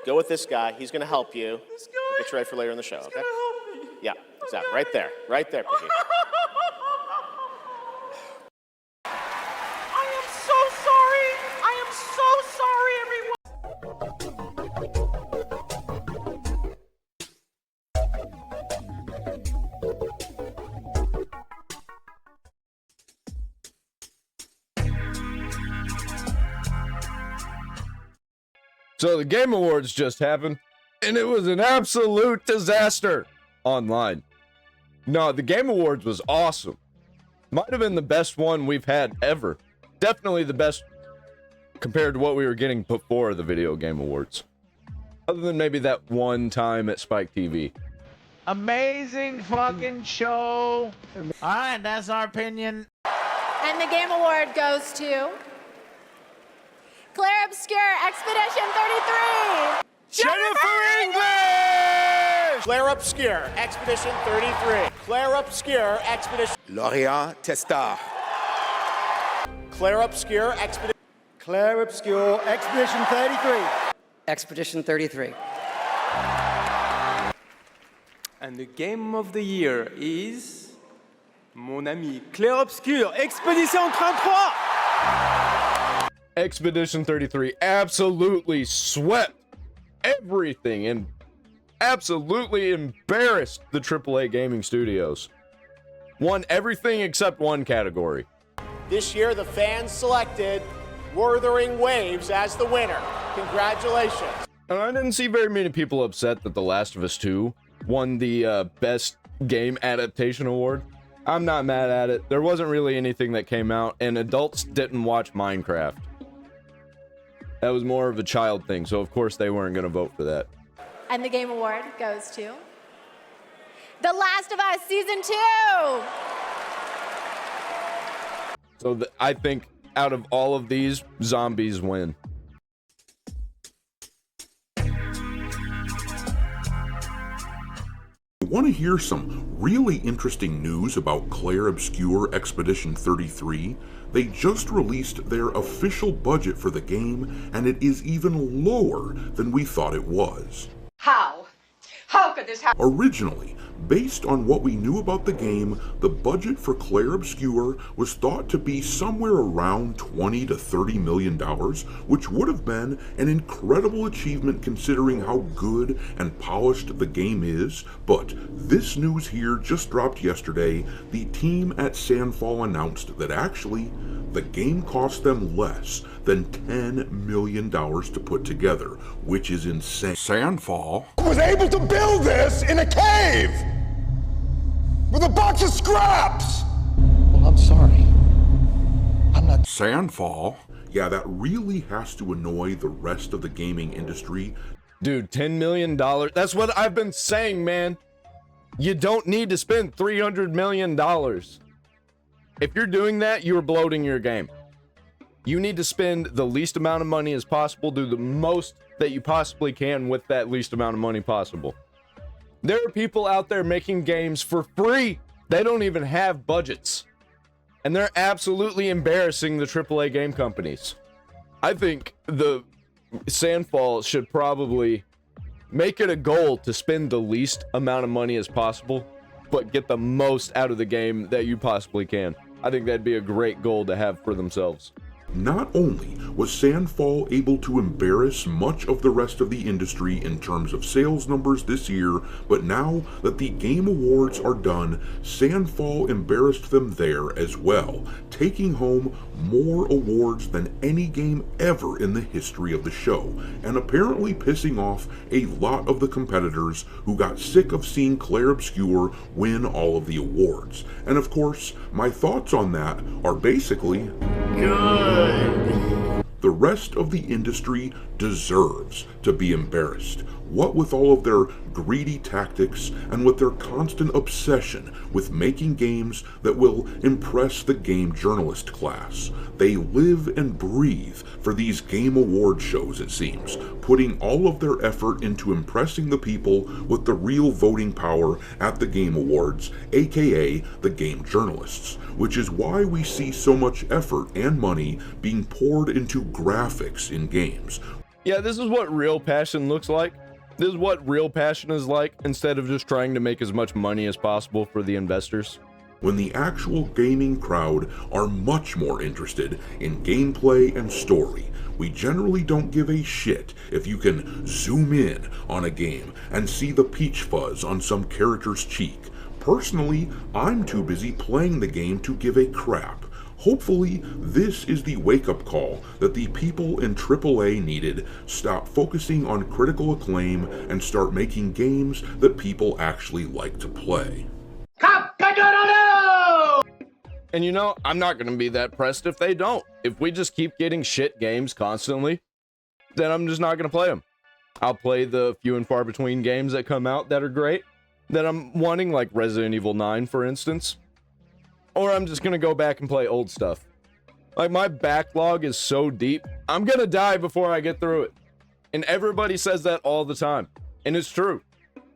Go with this guy. He's going to help you. This guy? Get you ready for later in the show, He's okay? gonna help me. Yeah, exactly. Right there. Right there, Piggy. I am so sorry. I am so sorry, everyone. So the Game Awards just happened, and it was an absolute disaster online. No, the Game Awards was awesome. Might have been the best one we've had ever. Definitely the best compared to what we were getting before the Video Game Awards. Other than maybe that one time at Spike TV. Amazing fucking show. All right, that's our opinion. And the Game Award goes to Claire Obscure Expedition 33. Jennifer English! Claire Obscure, Expedition 33. Claire Obscure, Expedition... Laureat Testa. Claire Obscure, Expedition... Claire Obscure, Expedition 33. Expedition 33. And the game of the year is mon ami Claire Obscure, Expedition 33. Expedition 33 absolutely swept everything and absolutely embarrassed the AAA gaming studios. Won everything except one category. This year, the fans selected Wuthering Waves as the winner. Congratulations. And I didn't see very many people upset that The Last of Us 2 won the Best Game Adaptation Award. I'm not mad at it. There wasn't really anything that came out, and adults didn't watch Minecraft. That was more of a child thing, so of course they weren't going to vote for that. And the Game Award goes to The Last of Us Season 2. So I think out of all of these, zombies win. Want to hear some really interesting news about Claire Obscure Expedition 33? They just released their official budget for the game, and it is even lower than we thought it was. How? How could this happen? Originally, based on what we knew about the game, the budget for Claire Obscure was thought to be somewhere around $20 to $30 million, which would have been an incredible achievement considering how good and polished the game is. But this news here just dropped yesterday. The team at Sandfall announced that actually the game cost them less than $10 million to put together, which is insane. Sandfall Was able to build this in a cave with a box of scraps. Well, I'm sorry. I'm not. Sandfall? Yeah, that really has to annoy the rest of the gaming industry. Dude, $10 million. That's what I've been saying, man. You don't need to spend $300 million. If you're doing that, you're bloating your game. You need to spend the least amount of money as possible, do the most that you possibly can with that least amount of money possible. There are people out there making games for free. They don't even have budgets. And they're absolutely embarrassing the AAA game companies. I think the Sandfall should probably make it a goal to spend the least amount of money as possible, but get the most out of the game that you possibly can. I think that'd be a great goal to have for themselves. Not only was Sandfall able to embarrass much of the rest of the industry in terms of sales numbers this year, but now that the Game Awards are done, Sandfall embarrassed them there as well, taking home more awards than any game ever in the history of the show, and apparently pissing off a lot of the competitors who got sick of seeing Claire Obscure win all of the awards. And of course, my thoughts on that are basically good. The rest of the industry deserves to be embarrassed. What with all of their greedy tactics and with their constant obsession with making games that will impress the game journalist class. They live and breathe for these game award shows, it seems, putting all of their effort into impressing the people with the real voting power at the Game Awards, aka the game journalists, which is why we see so much effort and money being poured into graphics in games. Yeah, this is what real passion looks like. This is what real passion is like, instead of just trying to make as much money as possible for the investors. When the actual gaming crowd are much more interested in gameplay and story, we generally don't give a shit if you can zoom in on a game and see the peach fuzz on some character's cheek. Personally, I'm too busy playing the game to give a crap. Hopefully, this is the wake-up call that the people in AAA needed. Stop focusing on critical acclaim and start making games that people actually like to play. And you know, I'm not going to be that pressed if they don't. If we just keep getting shit games constantly, then I'm just not going to play them. I'll play the few and far between games that come out that are great, that I'm wanting, like Resident Evil 9, for instance. Or I'm just going to go back and play old stuff. Like, my backlog is so deep, I'm going to die before I get through it. And everybody says that all the time. And it's true.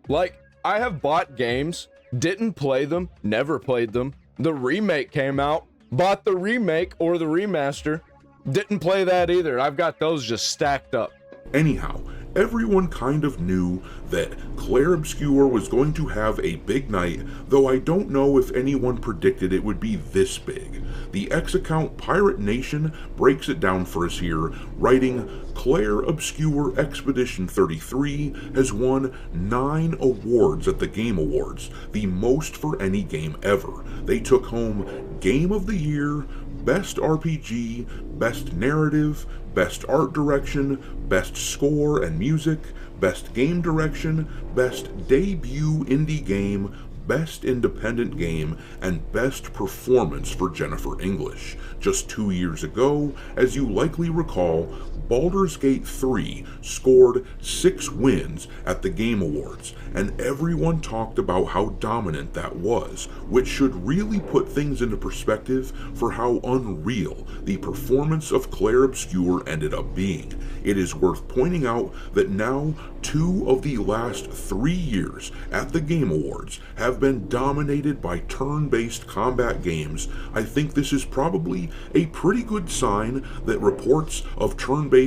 Like, I have bought games, didn't play them, never played them. The remake came out, bought the remake or the remaster, didn't play that either. I've got those just stacked up. Anyhow, everyone kind of knew that Claire Obscure was going to have a big night, though I don't know if anyone predicted it would be this big. The X account Pirate Nation breaks it down for us here, writing, Claire Obscure Expedition 33 has won 9 awards at the Game Awards, the most for any game ever. They took home Game of the Year, Best RPG, Best Narrative, Best Art Direction, Best Score and Music, Best Game Direction, Best Debut Indie Game, Best Independent Game, and Best Performance for Jennifer English. Just 2 years ago, as you likely recall, Baldur's Gate 3 scored 6 wins at the Game Awards, and everyone talked about how dominant that was, which should really put things into perspective for how unreal the performance of Claire Obscure ended up being. It is worth pointing out that now 2 of the last 3 years at the Game Awards have been dominated by turn-based combat games. I think this is probably a pretty good sign that reports of turn-based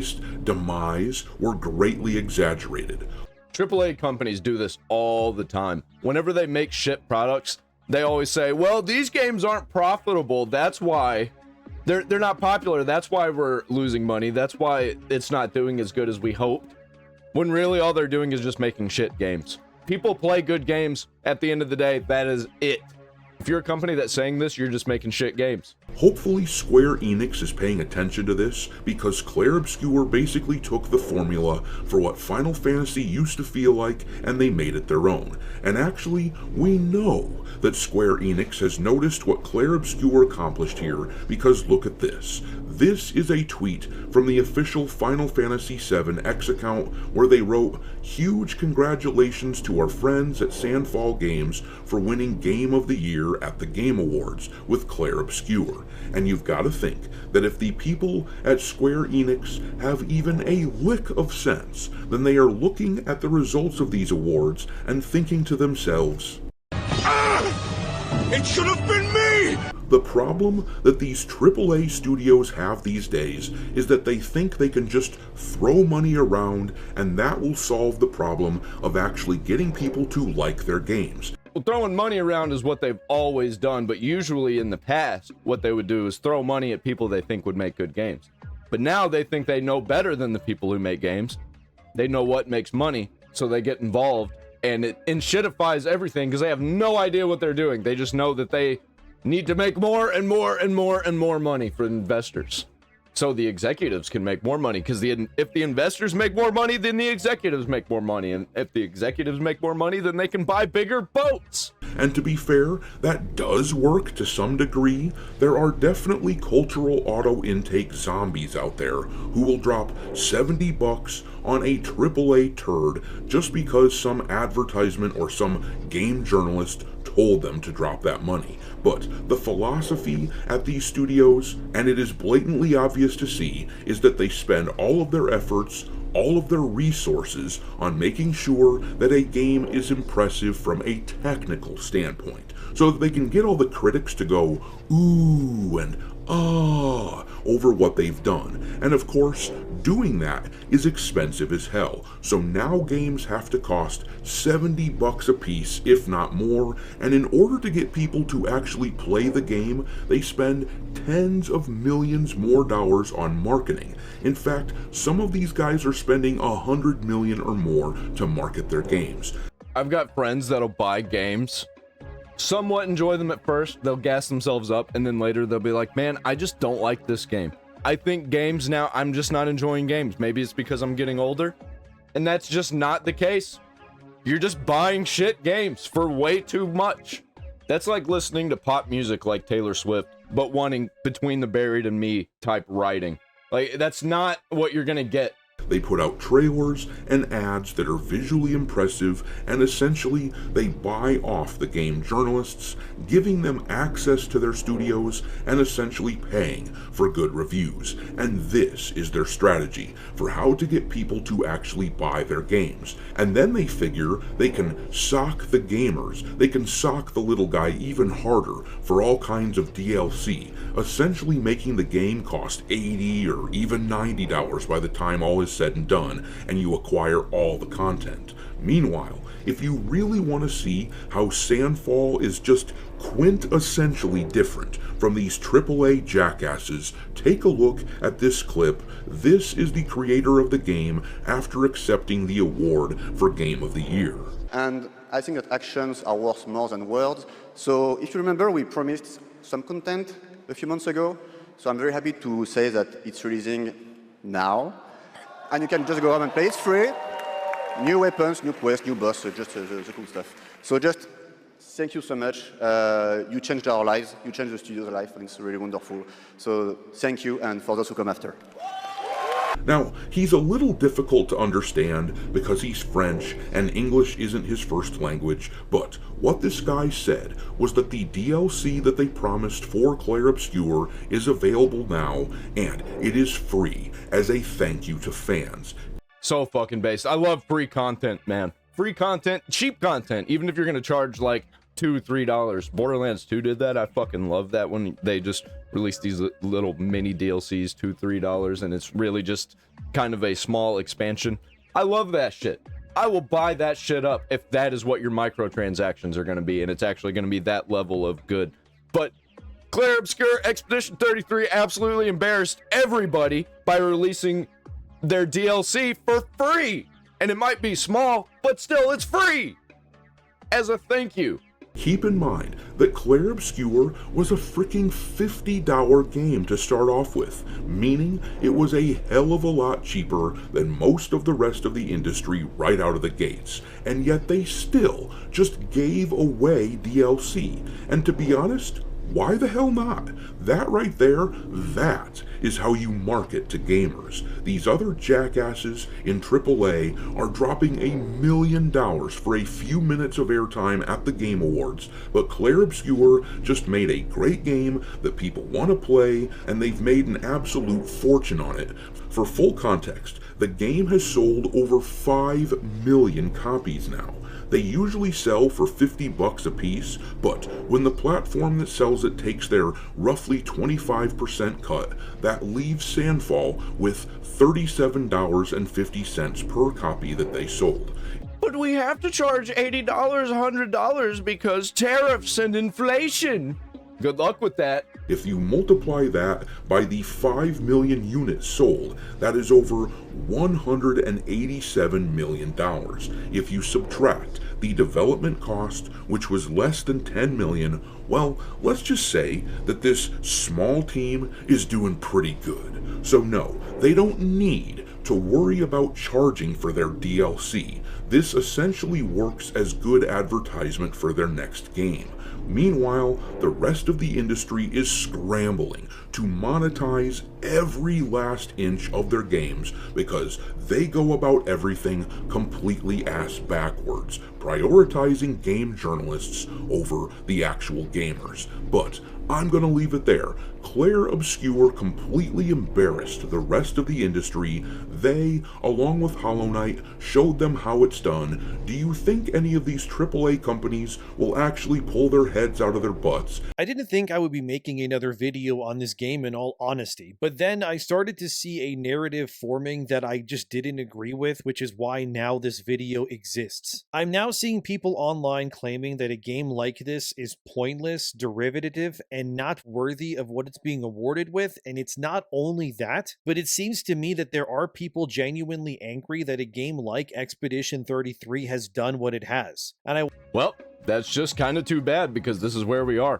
demise were greatly exaggerated. AAA companies do this all the time. Whenever they make shit products, they always say, well, these games aren't profitable. That's why they're not popular. That's why we're losing money. That's why it's not doing as good as we hoped. When really all they're doing is just making shit games. People play good games. At the end of the day, that is it. If you're a company that's saying this, you're just making shit games. Hopefully Square Enix is paying attention to this, because Claire Obscure basically took the formula for what Final Fantasy used to feel like, and they made it their own. And actually, we know that Square Enix has noticed what Claire Obscure accomplished here, because look at this. This is a tweet from the official Final Fantasy VII X account where they wrote, "Huge congratulations to our friends at Sandfall Games for winning Game of the Year at the Game Awards with Claire Obscure." And you've got to think that if the people at Square Enix have even a lick of sense, then they are looking at the results of these awards and thinking to themselves, it should have been me! The problem that these AAA studios have these days is that they think they can just throw money around and that will solve the problem of actually getting people to like their games. Well, throwing money around is what they've always done, but usually in the past, what they would do is throw money at people they think would make good games. But now they think they know better than the people who make games. They know what makes money, so they get involved, and it shitifies everything because they have no idea what they're doing. They just know that they need to make more and more and more and more money for investors, so the executives can make more money, because if the investors make more money, then the executives make more money, and if the executives make more money, then they can buy bigger boats. And to be fair, that does work to some degree. There are definitely cultural auto-intake zombies out there who will drop $70 on a AAA turd just because some advertisement or some game journalist told them to drop that money. But the philosophy at these studios, and it is blatantly obvious to see, is that they spend all of their efforts, all of their resources on making sure that a game is impressive from a technical standpoint, so that they can get all the critics to go, ooh, and over what they've done. And of course, doing that is expensive as hell. So now games have to cost $70 a piece, if not more. And in order to get people to actually play the game, they spend tens of millions more dollars on marketing. In fact, some of these guys are spending $100 million or more to market their games. I've got friends that'll buy games, somewhat enjoy them at first, they'll gas themselves up, and then later they'll be like, man, I just don't like this game. I think games now, I'm just not enjoying games. Maybe it's because I'm getting older, and that's just not the case. You're just buying shit games for way too much. That's like listening to pop music like Taylor Swift, but wanting Between the Buried and Me type writing. Like, that's not what you're gonna get. They put out trailers and ads that are visually impressive, and essentially they buy off the game journalists, giving them access to their studios and essentially paying for good reviews. And this is their strategy for how to get people to actually buy their games. And then they figure they can sock the gamers, they can sock the little guy even harder for all kinds of DLC, essentially making the game cost $80 or even $90 by the time all is said and done, and you acquire all the content. Meanwhile, if you really want to see how Sandfall is just quintessentially different from these AAA jackasses, take a look at this clip. This is the creator of the game after accepting the award for Game of the Year. And I think that actions are worth more than words. So if you remember, we promised some content a few months ago. So I'm very happy to say that it's releasing now. And you can just go home and play. It's free. New weapons, new quests, new boss, just the cool stuff. So just thank you so much. You changed our lives. You changed the studio's life, and it's really wonderful. So thank you, and for those who come after. Now, he's a little difficult to understand because he's French and English isn't his first language, but what this guy said was that the DLC that they promised for Clair Obscur is available now, and it is free as a thank you to fans. So fucking based. I love free content, man. Free content, cheap content, even if you're gonna charge like $2, $3. Borderlands 2 did that. I fucking love that when they just released these little mini DLCs, $2, $3, and it's really just kind of a small expansion. I love that shit. I will buy that shit up if that is what your microtransactions are going to be, and it's actually going to be that level of good. But Clair Obscur Expedition 33 absolutely embarrassed everybody by releasing their DLC for free. And it might be small, but still it's free as a thank you. Keep in mind that Clair Obscur was a freaking $50 game to start off with, meaning it was a hell of a lot cheaper than most of the rest of the industry right out of the gates, and yet they still just gave away DLC. And to be honest, why the hell not? That right there, that is how you market to gamers. These other jackasses in AAA are dropping $1 million for a few minutes of airtime at the Game Awards, but Clair Obscur just made a great game that people want to play, and they've made an absolute fortune on it. For full context, the game has sold over 5 million copies now. They usually sell for $50 a piece, but when the platform that sells it takes their roughly 25% cut, that leaves Sandfall with $37.50 per copy that they sold. But we have to charge $80, $100 because tariffs and inflation. Good luck with that. If you multiply that by the 5 million units sold, that is over $187 million. If you subtract the development cost, which was less than $10 million, well, let's just say that this small team is doing pretty good. So no, they don't need to worry about charging for their DLC. This essentially works as good advertisement for their next game. Meanwhile, the rest of the industry is scrambling to monetize every last inch of their games because they go about everything completely ass backwards, prioritizing game journalists over the actual gamers. But I'm gonna leave it there. Claire Obscure completely embarrassed the rest of the industry. They, along with Hollow Knight, showed them how it's done. Do you think any of these AAA companies will actually pull their heads out of their butts? I didn't think I would be making another video on this game in all honesty, but then I started to see a narrative forming that I just didn't agree with, which is why now this video exists. I'm now seeing people online claiming that a game like this is pointless, derivative, and not worthy of what it's being awarded with, and it's not only that, but it seems to me that there are people genuinely angry that a game like Expedition 33 has done what it has. And well, that's just kind of too bad because this is where we are.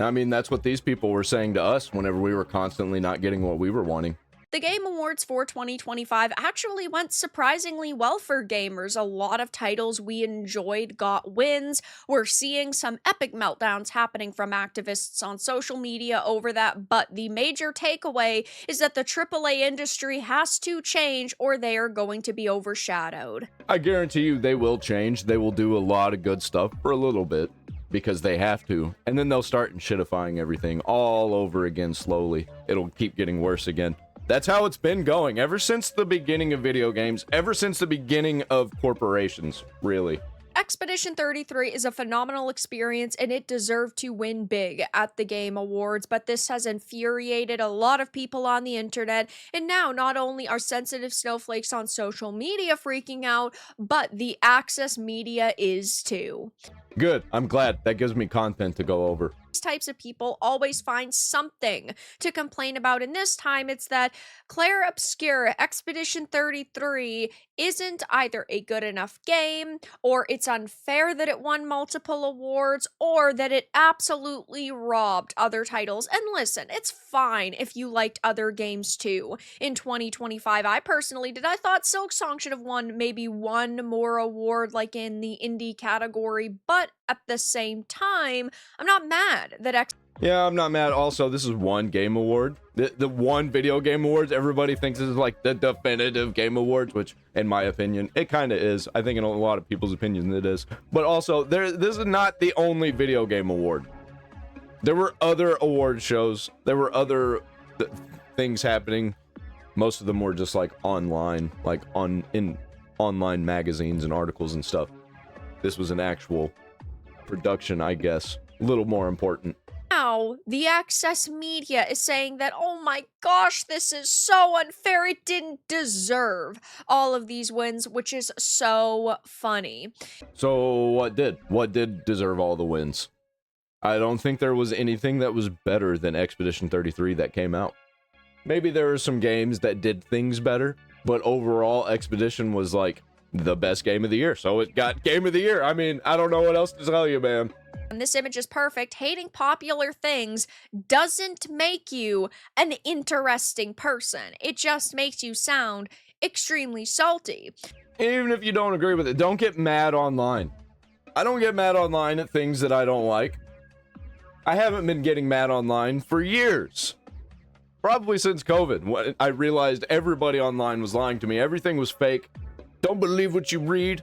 I mean, that's what these people were saying to us whenever we were constantly not getting what we were wanting. The Game Awards for 2025 actually went surprisingly well for gamers. A lot of titles we enjoyed got wins. We're seeing some epic meltdowns happening from activists on social media over that, but the major takeaway is that the AAA industry has to change or they are going to be overshadowed. I guarantee you they will change. They will do a lot of good stuff for a little bit because they have to, and then they'll start shitifying everything all over again slowly. It'll keep getting worse again. That's how it's been going ever since the beginning of video games, ever since the beginning of corporations, really. Expedition 33 is a phenomenal experience and it deserved to win big at the Game Awards, but this has infuriated a lot of people on the internet, and now not only are sensitive snowflakes on social media freaking out, but the access media is too. Good, I'm glad. That gives me content to go over. These types of people always find something to complain about, and this time it's that Claire Obscure Expedition 33 isn't either a good enough game, or it's unfair that it won multiple awards, or that it absolutely robbed other titles. And listen, it's fine if you liked other games too. In 2025, I personally did. I thought Silksong should have won maybe one more award like in the indie category, but at the same time, I'm not mad that Yeah, I'm not mad. Also, this is one game award. The one video game awards, everybody thinks this is like the definitive game awards, which in my opinion, it kind of is. I think in a lot of people's opinions it is. But also, this is not the only video game award. There were other award shows. There were other things happening. Most of them were just like online, like in online magazines and articles and stuff. This was an actual production, I guess. A little more important. Now, the access media is saying that, oh my gosh, this is so unfair, it didn't deserve all of these wins, which is so funny. So what did? What did deserve all the wins? I don't think there was anything that was better than Expedition 33 that came out. Maybe there were some games that did things better, but overall, Expedition was like the best game of the year, so it got Game of the Year. I mean, I don't know what else to tell you, man. And this image is perfect. Hating popular things doesn't make you an interesting person. It just makes you sound extremely salty. Even if you don't agree with it, don't get mad online. I don't get mad online at things that I don't like. I haven't been getting mad online for years. Probably since COVID, when I realized everybody online was lying to me. Everything was fake. Don't believe what you read.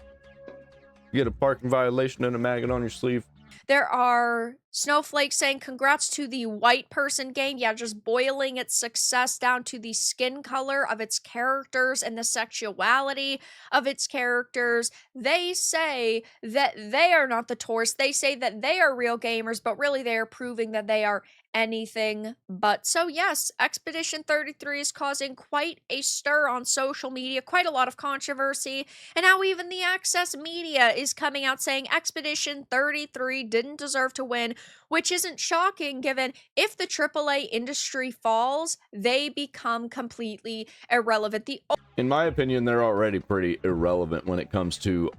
You get a parking violation and a maggot on your sleeve. There are snowflakes saying congrats to the white person game. Yeah, just boiling its success down to the skin color of its characters and the sexuality of its characters. They say that they are not the tourists. They say that they are real gamers, but really they are proving that they are anything but. So yes, Expedition 33 is causing quite a stir on social media, quite a lot of controversy, and now even the access media is coming out saying Expedition 33 didn't deserve to win, which isn't shocking given if the AAA industry falls, they become completely irrelevant. In my opinion, they're already pretty irrelevant when it comes to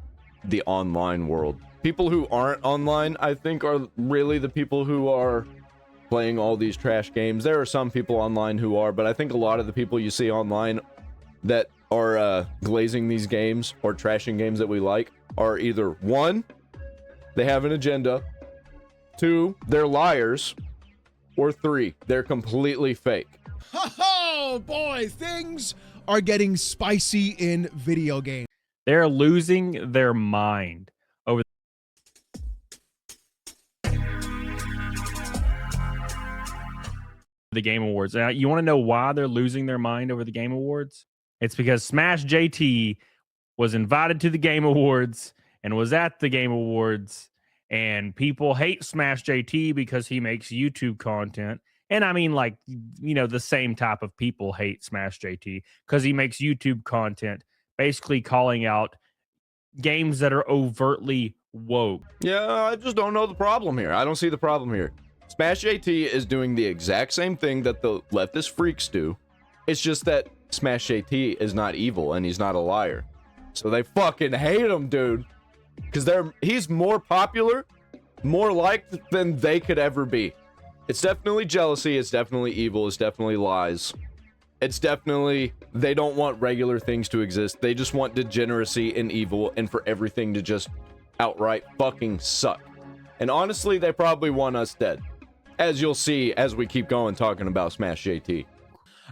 the online world. People who aren't online, I think, are really the people who are playing all these trash games. There are some people online who are, but I think a lot of the people you see online that are glazing these games or trashing games that we like are either 1, they have an agenda, 2, they're liars, or 3, they're completely fake. Oh boy, things are getting spicy in video games. They're losing their mind over the Game Awards. Now, you want to know why they're losing their mind over the Game Awards? It's because Smash JT was invited to the Game Awards and was at the Game Awards, and people hate Smash JT because he makes YouTube content. And I mean, like, you know, the same type of people hate Smash JT because he makes YouTube content, basically calling out games that are overtly woke. Yeah, I just don't know the problem here. I don't see the problem here. Smash JT is doing the exact same thing that the leftist freaks do. It's just that Smash JT is not evil and he's not a liar. So they fucking hate him, dude. Because he's more popular, more liked than they could ever be. It's definitely jealousy, it's definitely evil, it's definitely lies. It's definitely, they don't want regular things to exist. They just want degeneracy and evil and for everything to just outright fucking suck. And honestly, they probably want us dead. As you'll see as we keep going talking about Smash JT.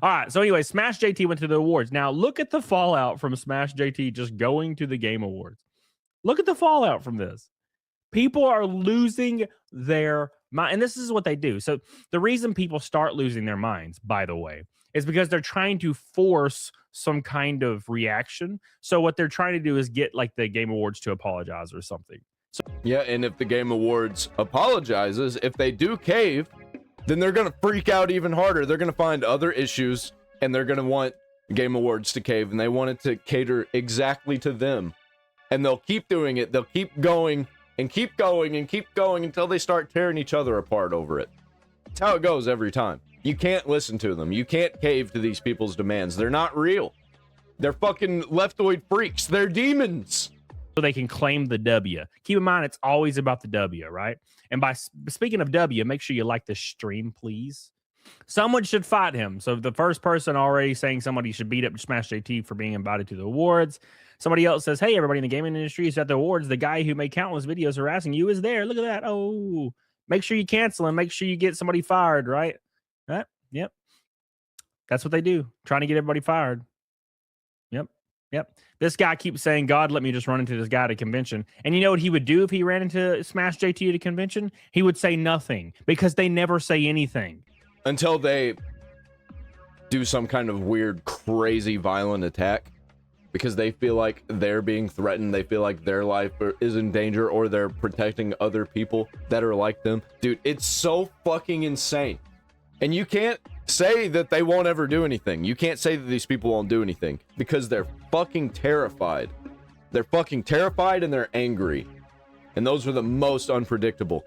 All right, so anyway, Smash JT went to the awards. Now, look at the fallout from Smash JT just going to the Game Awards. Look at the fallout from this. People are losing their mind, and this is what they do. So the reason people start losing their minds, by the way, is because they're trying to force some kind of reaction. So what they're trying to do is get like the Game Awards to apologize or something. So yeah, and if the Game Awards apologizes, if they do cave, then they're going to freak out even harder. They're going to find other issues, and they're going to want Game Awards to cave, and they want it to cater exactly to them. And they'll keep doing it. They'll keep going and keep going and keep going until they start tearing each other apart over it. That's how it goes every time. You can't listen to them. You can't cave to these people's demands. They're not real. They're fucking leftoid freaks. They're demons. So they can claim the W. Keep in mind, it's always about the W, right? And by speaking of W, make sure you like the stream, please. Someone should fight him. So the first person already saying somebody should beat up Smash JT for being invited to the awards. Somebody else says, hey, everybody in the gaming industry is at the awards. The guy who made countless videos harassing you is there. Look at that. Oh, make sure you cancel him. Make sure you get somebody fired, right? Right? Yep. That's what they do. Trying to get everybody fired. Yep. This guy keeps saying, God, let me just run into this guy at a convention. And you know what he would do if he ran into Smash JT at a convention? He would say nothing because they never say anything. Until they do some kind of weird, crazy, violent attack. Because they feel like they're being threatened. They feel like their life is in danger, or they're protecting other people that are like them. Dude, it's so fucking insane. And you can't say that they won't ever do anything. You can't say that these people won't do anything because they're fucking terrified. They're fucking terrified and they're angry. And those are the most unpredictable.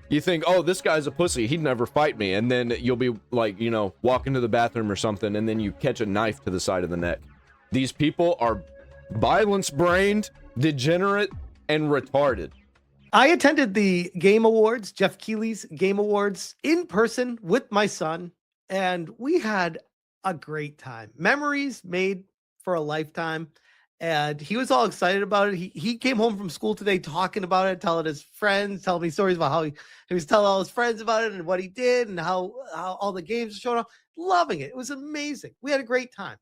You think, oh, this guy's a pussy, he'd never fight me. And then you'll be like, you know, walking to the bathroom or something, and then you catch a knife to the side of the neck. These people are violence-brained, degenerate, and retarded. I attended the Game Awards, Jeff Keighley's Game Awards, in person with my son, and we had a great time. Memories made for a lifetime, and he was all excited about it. He came home from school today talking about it, telling his friends, telling me stories about how he was telling all his friends about it and what he did and how all the games were showing up. Loving it. It was amazing. We had a great time.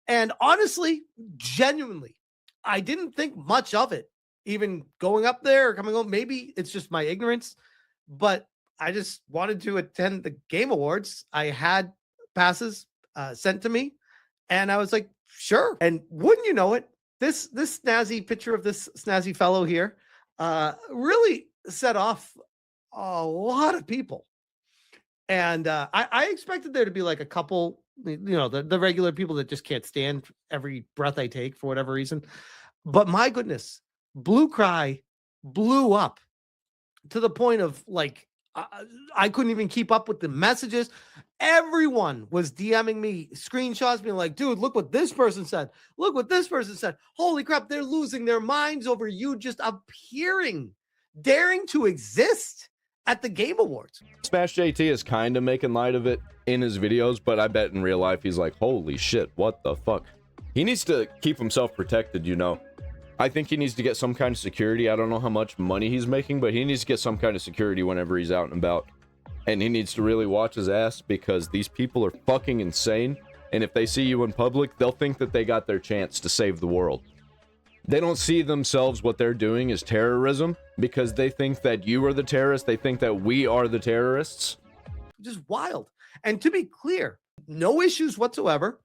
And honestly, genuinely, I didn't think much of it, even going up there or coming home. Maybe it's just my ignorance, but I just wanted to attend the Game Awards. I had passes sent to me, and I was like, sure. And wouldn't you know it, this snazzy picture of this snazzy fellow here really set off a lot of people. And I expected there to be like a couple, you know, the regular people that just can't stand every breath I take for whatever reason. But my goodness, Blue Cry blew up to the point of like, I couldn't even keep up with the messages. Everyone was DMing me screenshots being like, dude, look what this person said. Look what this person said. Holy crap, they're losing their minds over you just appearing, daring to exist at the Game Awards. Smash JT is kind of making light of it in his videos, but I bet in real life he's like, holy shit, what the fuck? He needs to keep himself protected, you know. I think he needs to get some kind of security. I don't know how much money he's making, but he needs to get some kind of security whenever he's out and about. And he needs to really watch his ass because these people are fucking insane. And if they see you in public, they'll think that they got their chance to save the world. They don't see themselves what they're doing as terrorism because they think that you are the terrorist. They think that we are the terrorists. Just wild. And to be clear, no issues whatsoever.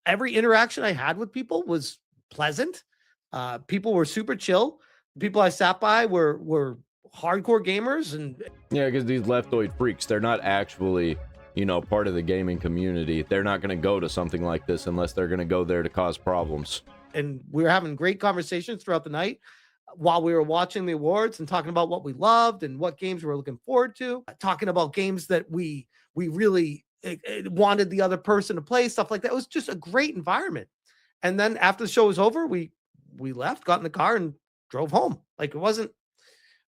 Every interaction I had with people was pleasant. People were super chill. People I sat by were hardcore gamers. And yeah, because these leftoid freaks, they're not actually, you know, part of the gaming community. They're not going to go to something like this unless they're going to go there to cause problems. And we were having great conversations throughout the night while we were watching the awards and talking about what we loved and what games we were looking forward to, talking about games that we really wanted the other person to play, stuff like that. It was just a great environment. And then after the show was over, we left, got in the car and drove home. Like it wasn't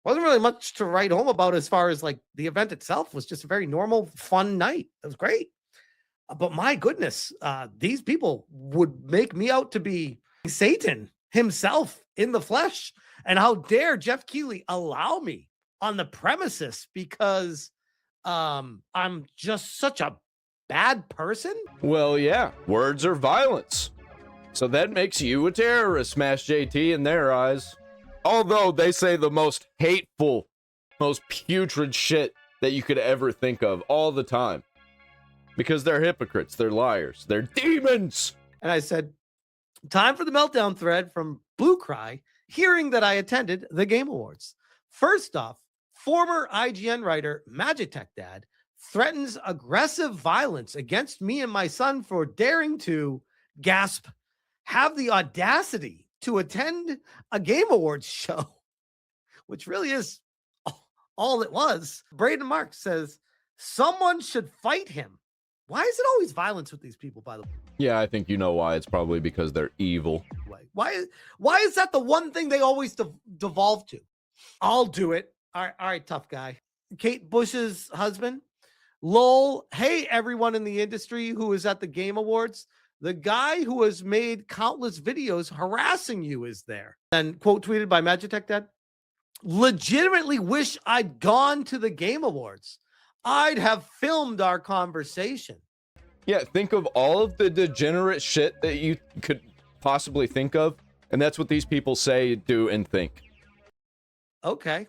really much to write home about as far as like the event itself. Was just a very normal, fun night. It was great. But my goodness, these people would make me out to be Satan himself in the flesh. And how dare Jeff Keighley allow me on the premises because I'm just such a bad person? Well, yeah, words are violence. So that makes you a terrorist, Smash JT, in their eyes. Although they say the most hateful, most putrid shit that you could ever think of all the time. Because they're hypocrites, they're liars, they're demons! And I said, time for the meltdown thread from Blue Cry, hearing that I attended the Game Awards. First off, former IGN writer Magitech Dad threatens aggressive violence against me and my son for daring to, gasp, have the audacity to attend a Game Awards show, which really is all it was. Braden Marks says, someone should fight him. Why is it always violence with these people, by the way? Yeah, I think you know why. It's probably because they're evil. Why is that the one thing they always devolve to? I'll do it. All right, tough guy. Kate Bush's husband. Lol. Hey, everyone in the industry who is at the Game Awards. The guy who has made countless videos harassing you is there. And quote tweeted by Magitech Dad. Legitimately wish I'd gone to the Game Awards. I'd have filmed our conversation. Yeah, think of all of the degenerate shit that you could possibly think of, and that's what these people say, do, and think. Okay.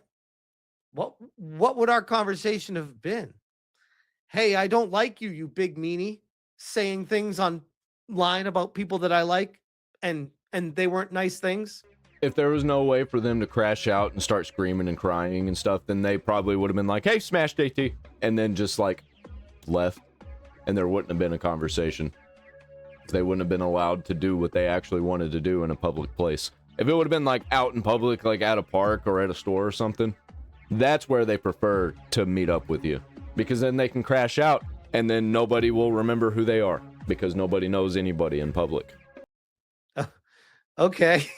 What would our conversation have been? Hey, I don't like you, you big meanie, saying things online about people that I like, and they weren't nice things. If there was no way for them to crash out and start screaming and crying and stuff, then they probably would have been like, hey, Smash JT, and then just like left, and there wouldn't have been a conversation. They wouldn't have been allowed to do what they actually wanted to do in a public place. If it would have been like out in public, like at a park or at a store or something, that's where they prefer to meet up with you, because then they can crash out and then nobody will remember who they are because nobody knows anybody in public. Okay.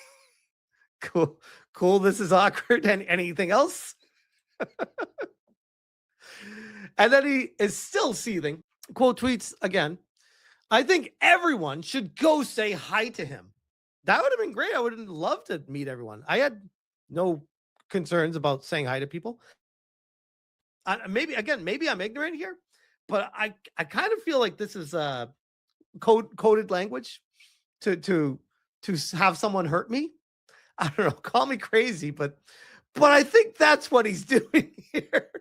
Cool. This is awkward. And anything else? And then he is still seething. Quote tweets again. I think everyone should go say hi to him. That would have been great. I would have loved to meet everyone. I had no concerns about saying hi to people. Maybe I'm ignorant here, but I kind of feel like this is coded language to have someone hurt me. I don't know, call me crazy, but I think that's what he's doing here.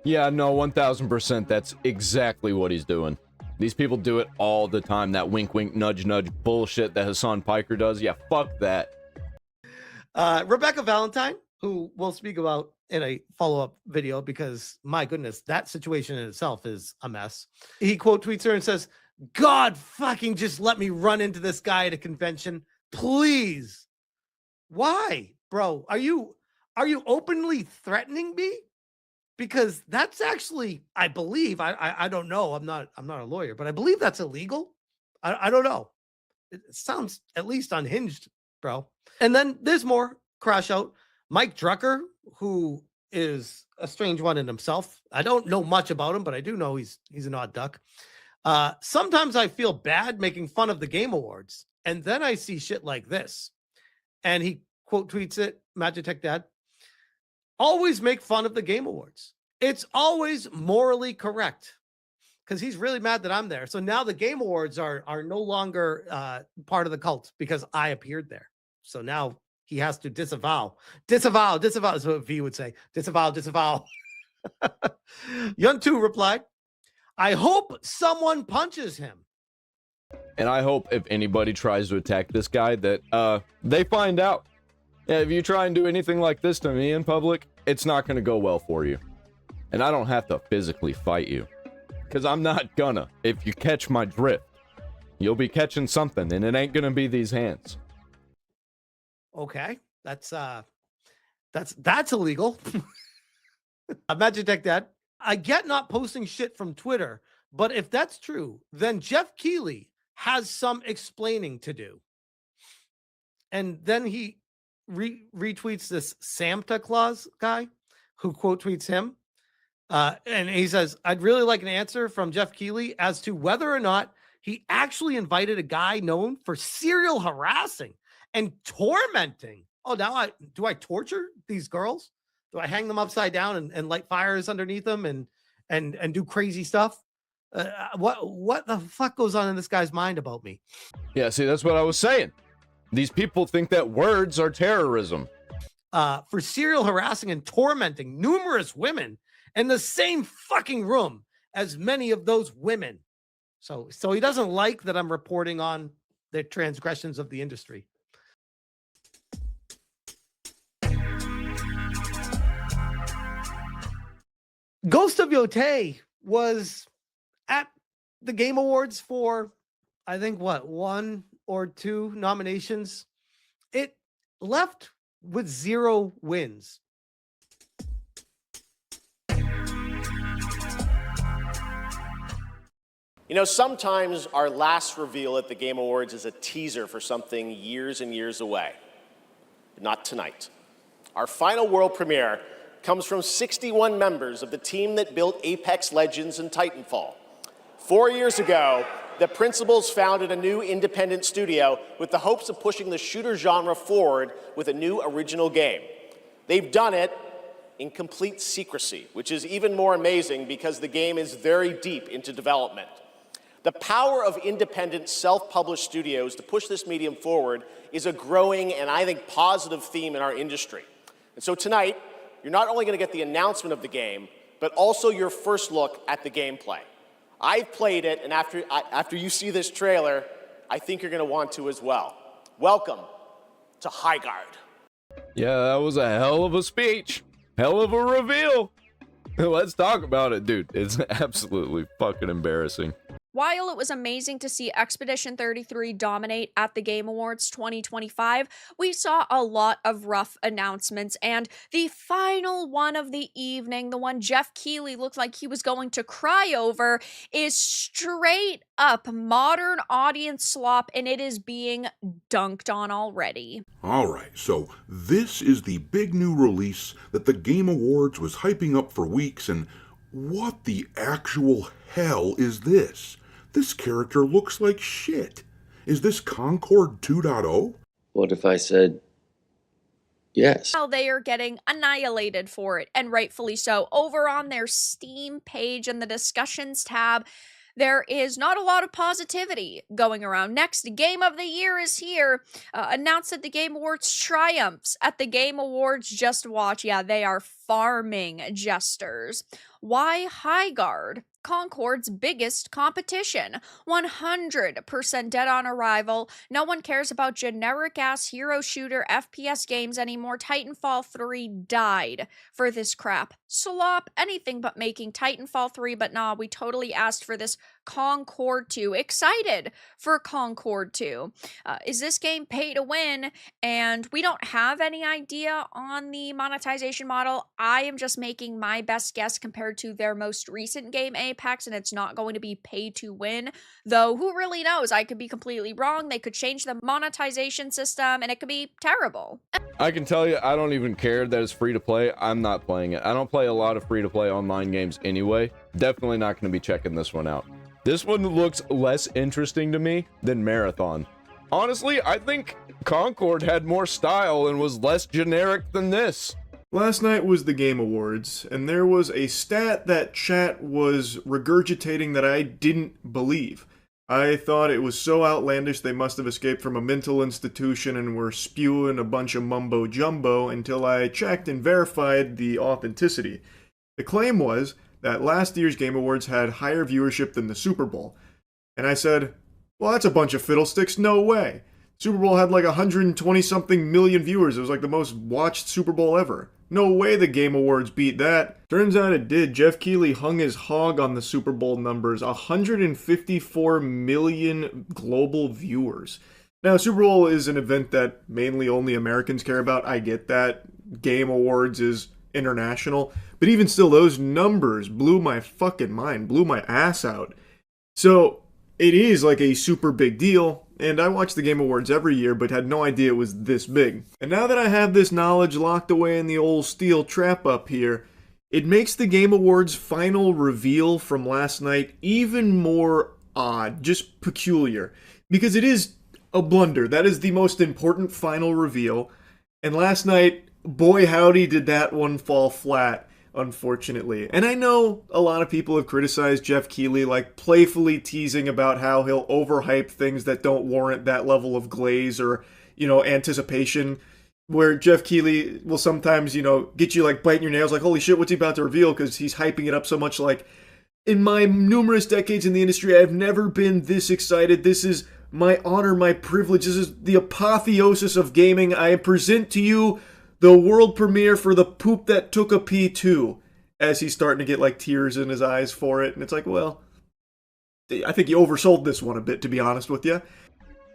Yeah, no, 1000%. That's exactly what he's doing. These people do it all the time. That wink, wink, nudge, nudge bullshit that Hassan Piker does. Yeah, fuck that. Rebecca Valentine, who we'll speak about in a follow-up video because, my goodness, that situation in itself is a mess. He quote tweets her and says, God fucking just let me run into this guy at a convention. Please. Why, bro? Are you openly threatening me? Because that's actually, I believe, I don't know. I'm not a lawyer, but I believe that's illegal. I don't know. It sounds at least unhinged, bro. And then there's more crash out. Mike Drucker, who is a strange one in himself. I don't know much about him, but I do know he's an odd duck. Sometimes I feel bad making fun of the Game Awards, and then I see shit like this. And he quote tweets it, Magitech Dad. Always make fun of the Game Awards. it's always morally correct because he's really mad that I'm there. So now the Game Awards are no longer part of the cult because I appeared there. So now he has to disavow. Disavow is what V would say. Disavow. Yun2 replied, I hope someone punches him. And I hope if anybody tries to attack this guy that they find out. Yeah, if you try and do anything like this to me in public, it's not going to go well for you. And I don't have to physically fight you. Because I'm not gonna. If you catch my drift, you'll be catching something, and it ain't going to be these hands. Okay, that's illegal. Magitech Dad, I get not posting shit from Twitter, but if that's true, then Jeff Keighley has some explaining to do. And then he retweets this Santa Claus guy who quote tweets him. And he says, I'd really like an answer from Jeff Keighley as to whether or not he actually invited a guy known for serial harassing and tormenting. Oh, now do I torture these girls? Do I hang them upside down and light fires underneath them and do crazy stuff? What the fuck goes on in this guy's mind about me? Yeah, see, that's what I was saying. These people think that words are terrorism. For serial harassing and tormenting numerous women in the same fucking room as many of those women. So he doesn't like that I'm reporting on the transgressions of the industry. Ghost of Yotei was at the Game Awards for, I think, what, 1 or 2 nominations. It left with 0 wins. You know, sometimes our last reveal at the Game Awards is a teaser for something years and years away. But not tonight. Our final world premiere comes from 61 members of the team that built Apex Legends and Titanfall. 4 years ago, the principals founded a new independent studio with the hopes of pushing the shooter genre forward with a new original game. They've done it in complete secrecy, which is even more amazing because the game is very deep into development. The power of independent, self-published studios to push this medium forward is a growing and I think positive theme in our industry. And so tonight, you're not only going to get the announcement of the game, but also your first look at the gameplay. I've played it, and after you see this trailer, I think you're going to want to as well. Welcome to Highguard. Yeah, that was a hell of a speech. Hell of a reveal. Let's talk about it, dude. It's absolutely fucking embarrassing. While it was amazing to see Expedition 33 dominate at the Game Awards 2025, we saw a lot of rough announcements, and the final one of the evening, the one Jeff Keighley looked like he was going to cry over, is straight up modern audience slop, and it is being dunked on already. Alright, so this is the big new release that the Game Awards was hyping up for weeks, and what the actual hell is this? This character looks like shit. Is this Concord 2.0? What if I said yes? How they are getting annihilated for it, and rightfully so. Over on their Steam page in the discussions tab, there is not a lot of positivity going around. Next Game of the Year is here. Announced at the Game Awards triumphs. At the Game Awards, just watch. Yeah, they are farming jesters. Why Highguard? Concord's biggest competition. 100% dead on arrival. No one cares about generic-ass hero shooter FPS games anymore. Titanfall 3 died for this crap. Slop, anything but making Titanfall 3, but nah, we totally asked for this Concord 2. Excited for Concord 2. Is this game pay to win? And we don't have any idea on the monetization model. I am just making my best guess compared to their most recent game, Apex, and it's not going to be pay to win. Though, who really knows? I could be completely wrong. They could change the monetization system, and it could be terrible. I can tell you, I don't even care that it's free to play. I'm not playing it. I don't play a lot of free to play online games anyway. Definitely not going to be checking this one out. This one looks less interesting to me than Marathon. Honestly, I think Concord had more style and was less generic than this. Last night was the Game Awards, and there was a stat that chat was regurgitating that I didn't believe. I thought it was so outlandish they must have escaped from a mental institution and were spewing a bunch of mumbo-jumbo until I checked and verified the authenticity. The claim was that last year's Game Awards had higher viewership than the Super Bowl. And I said, well, that's a bunch of fiddlesticks, no way. Super Bowl had like 120-something million viewers. It was like the most watched Super Bowl ever. No way the Game Awards beat that. Turns out it did. Jeff Keighley hung his hog on the Super Bowl numbers. 154 million global viewers. Now, Super Bowl is an event that mainly only Americans care about. I get that. Game Awards is international. But even still, those numbers blew my fucking mind. Blew my ass out. So, it is like a super big deal. And I watch the Game Awards every year, but had no idea it was this big. And now that I have this knowledge locked away in the old steel trap up here, it makes the Game Awards final reveal from last night even more odd, just peculiar. Because it is a blunder. That is the most important final reveal. And last night, boy howdy did that one fall flat, unfortunately. And I know a lot of people have criticized Jeff Keighley, like playfully teasing about how he'll overhype things that don't warrant that level of glaze or, anticipation. Where Jeff Keighley will sometimes, get you like biting your nails, like, holy shit, what's he about to reveal? Because he's hyping it up so much. Like, in my numerous decades in the industry, I have never been this excited. This is my honor, my privilege. This is the apotheosis of gaming. I present to you the world premiere for The Poop That Took a Pee 2, as he's starting to get like tears in his eyes for it. And it's like, well, I think you oversold this one a bit, to be honest with you.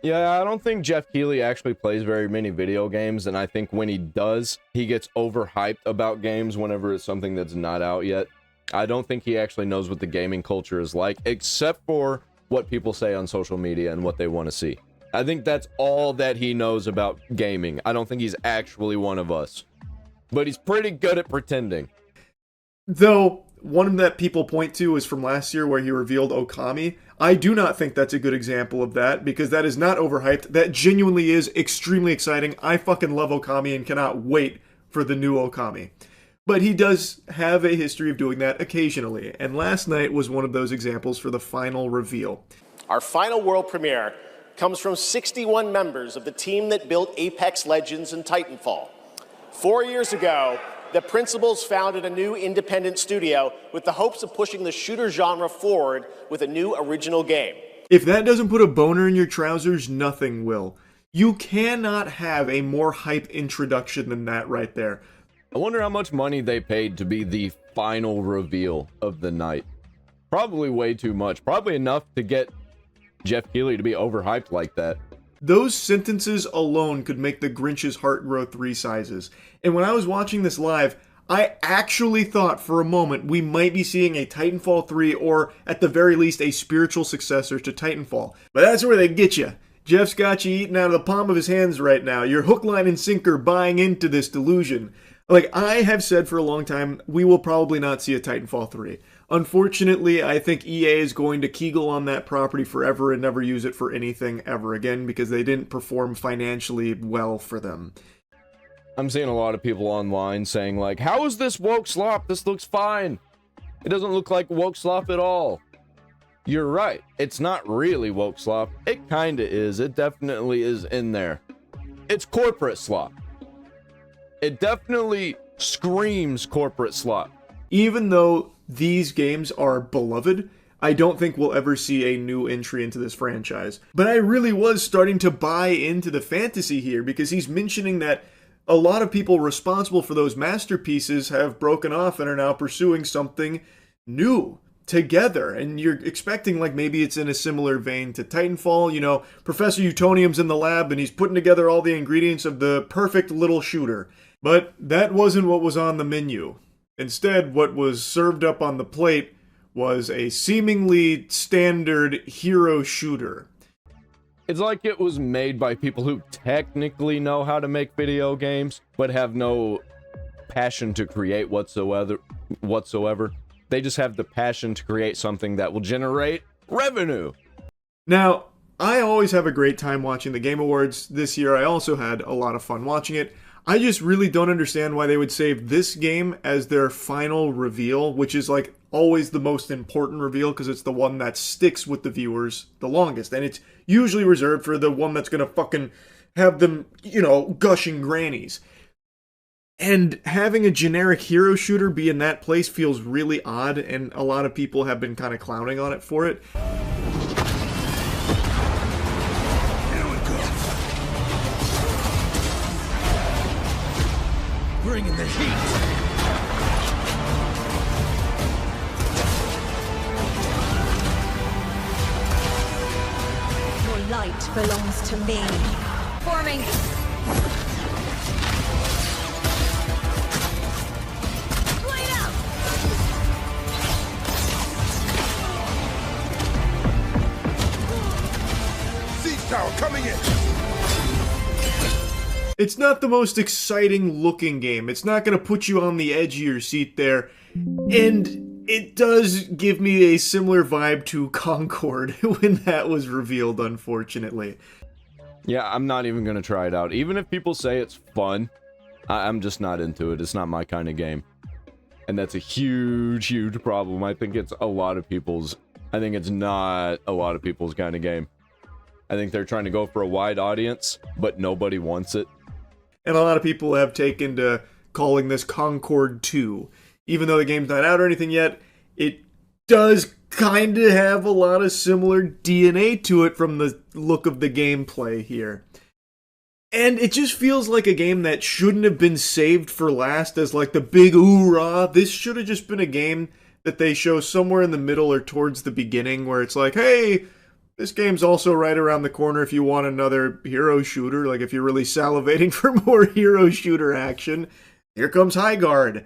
Yeah, I don't think Jeff Keighley actually plays very many video games, and I think when he does, he gets overhyped about games whenever it's something that's not out yet. I don't think he actually knows what the gaming culture is like, except for what people say on social media and what they want to see. I think that's all that he knows about gaming. I don't think he's actually one of us. But he's pretty good at pretending. Though, one that people point to is from last year where he revealed Okami. I do not think that's a good example of that, because that is not overhyped. That genuinely is extremely exciting. I fucking love Okami and cannot wait for the new Okami. But he does have a history of doing that occasionally, and last night was one of those examples for the final reveal. Our final world premiere comes from 61 members of the team that built Apex Legends and Titanfall. 4 years ago, the principals founded a new independent studio with the hopes of pushing the shooter genre forward with a new original game. If that doesn't put a boner in your trousers, nothing will. You cannot have a more hype introduction than that right there. I wonder how much money they paid to be the final reveal of the night. Probably way too much. Probably enough to get Jeff Keighley to be overhyped like that. Those sentences alone could make the Grinch's heart grow 3 sizes. And when I was watching this live, I actually thought for a moment we might be seeing a Titanfall 3 or at the very least a spiritual successor to Titanfall. But that's where they get you. Jeff's got you eating out of the palm of his hands right now. You're hook, line, and sinker buying into this delusion. Like I have said for a long time, we will probably not see a Titanfall 3. Unfortunately, I think EA is going to kegel on that property forever and never use it for anything ever again because they didn't perform financially well for them. I'm seeing a lot of people online saying like, how is this woke slop? This looks fine. It doesn't look like woke slop at all. You're right. It's not really woke slop. It kinda is. It definitely is in there. It's corporate slop. It definitely screams corporate slop. Even though these games are beloved, I don't think we'll ever see a new entry into this franchise. But I really was starting to buy into the fantasy here because he's mentioning that a lot of people responsible for those masterpieces have broken off and are now pursuing something new together. And you're expecting like maybe it's in a similar vein to Titanfall. You know, Professor Utonium's in the lab and he's putting together all the ingredients of the perfect little shooter. But that wasn't what was on the menu. Instead, what was served up on the plate was a seemingly standard hero shooter. It's like it was made by people who technically know how to make video games, but have no passion to create whatsoever. They just have the passion to create something that will generate revenue. Now, I always have a great time watching the Game Awards. This year I also had a lot of fun watching it. I just really don't understand why they would save this game as their final reveal, which is like always the most important reveal because it's the one that sticks with the viewers the longest. And it's usually reserved for the one that's going to fucking have them, you know, gushing grannies. And having a generic hero shooter be in that place feels really odd, and a lot of people have been kind of clowning on it for it. Bringing the heat. Your light belongs to me. Forming. Light up. Siege tower coming in. It's not the most exciting looking game. It's not going to put you on the edge of your seat there. And it does give me a similar vibe to Concord when that was revealed, unfortunately. Yeah, I'm not even going to try it out. Even if people say it's fun, I'm just not into it. It's not my kind of game. And that's a huge, huge problem. I think it's not a lot of people's kind of game. I think they're trying to go for a wide audience, but nobody wants it. And a lot of people have taken to calling this Concord 2. Even though the game's not out or anything yet, it does kind of have a lot of similar DNA to it from the look of the gameplay here. And it just feels like a game that shouldn't have been saved for last as like the big oorah. This should have just been a game that they show somewhere in the middle or towards the beginning where it's like, hey, this game's also right around the corner if you want another hero shooter, like if you're really salivating for more hero shooter action. Here comes Highguard.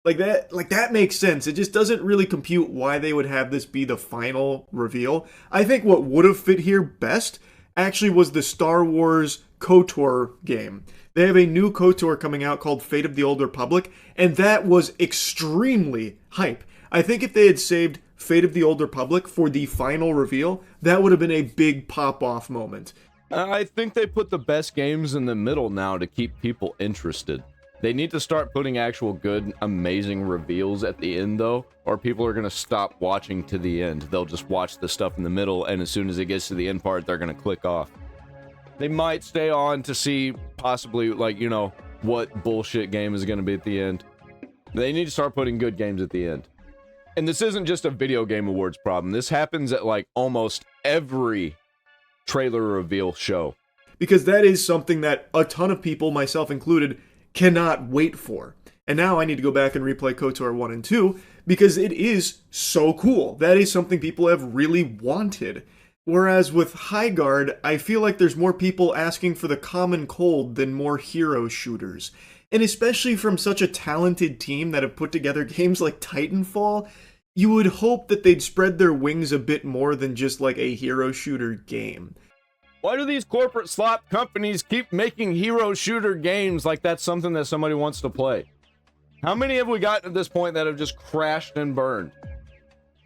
Like that makes sense. It just doesn't really compute why they would have this be the final reveal. I think what would have fit here best actually was the Star Wars KOTOR game. They have a new KOTOR coming out called Fate of the Old Republic, and that was extremely hype. I think if they had saved Fate of the Old Republic for the final reveal, that would have been a big pop-off moment. I think they put the best games in the middle now to keep people interested. They need to start putting actual good, amazing reveals at the end, though, or people are going to stop watching to the end. They'll just watch the stuff in the middle, and as soon as it gets to the end part, they're going to click off. They might stay on to see possibly, like, you know, what bullshit game is going to be at the end. They need to start putting good games at the end. And this isn't just a video game awards problem. This happens at, like, almost every trailer reveal show. Because that is something that a ton of people, myself included, cannot wait for. And now I need to go back and replay KOTOR 1 and 2 because it is so cool. That is something people have really wanted. Whereas with Highguard, I feel like there's more people asking for the common cold than more hero shooters. And especially from such a talented team that have put together games like Titanfall, you would hope that they'd spread their wings a bit more than just like a hero shooter game. Why do these corporate slop companies keep making hero shooter games like that's something that somebody wants to play? How many have we gotten at this point that have just crashed and burned?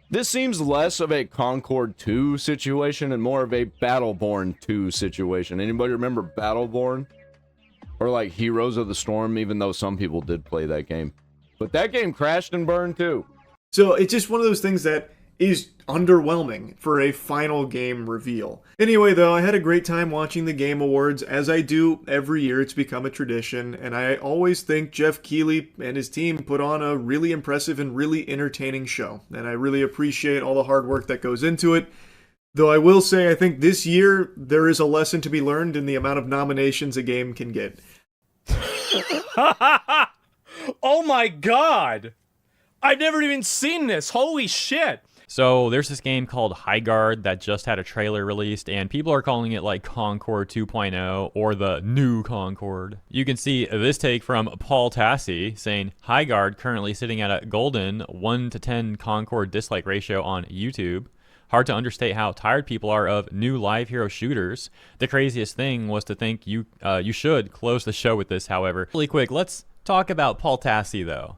This seems less of a Concord 2 situation and more of a Battleborn 2 situation. Anybody remember Battleborn? Or like Heroes of the Storm, even though some people did play that game. But that game crashed and burned too. So it's just one of those things that is underwhelming for a final game reveal. Anyway, though, I had a great time watching the Game Awards. As I do every year, it's become a tradition, and I always think Jeff Keighley and his team put on a really impressive and really entertaining show, and I really appreciate all the hard work that goes into it. Though I will say, I think this year, there is a lesson to be learned in the amount of nominations a game can get. Oh my god! I've never even seen this. Holy shit! So there's this game called Highguard that just had a trailer released, and people are calling it like Concord 2.0 or the new Concord. You can see this take from Paul Tassi saying, Highguard currently sitting at a golden 1 to 10 Concord dislike ratio on YouTube. Hard to understate how tired people are of new live hero shooters. The craziest thing was to think you should close the show with this, however. Really quick, let's talk about Paul Tassi, though.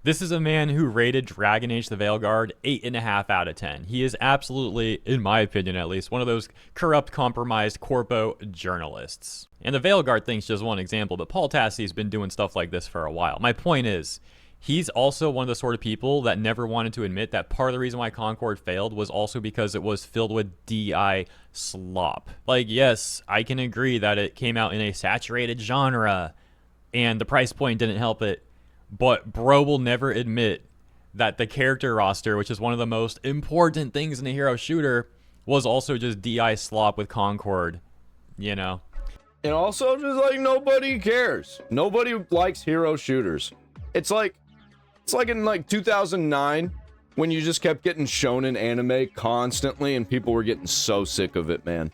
This is a man who rated Dragon Age the Veilguard 8.5 out of 10. He is absolutely, in my opinion at least, one of those corrupt, compromised corpo journalists. And the Veilguard thing's just one example, but Paul Tassie's been doing stuff like this for a while. My point is, he's also one of the sort of people that never wanted to admit that part of the reason why Concord failed was also because it was filled with DI slop. Like, yes, I can agree that it came out in a saturated genre, and the price point didn't help it. But bro will never admit that the character roster, which is one of the most important things in a hero shooter, was also just DI slop with Concord, you know? And also just like nobody cares. Nobody likes hero shooters. It's like in like 2009 when you just kept getting shown in anime constantly and people were getting so sick of it, man.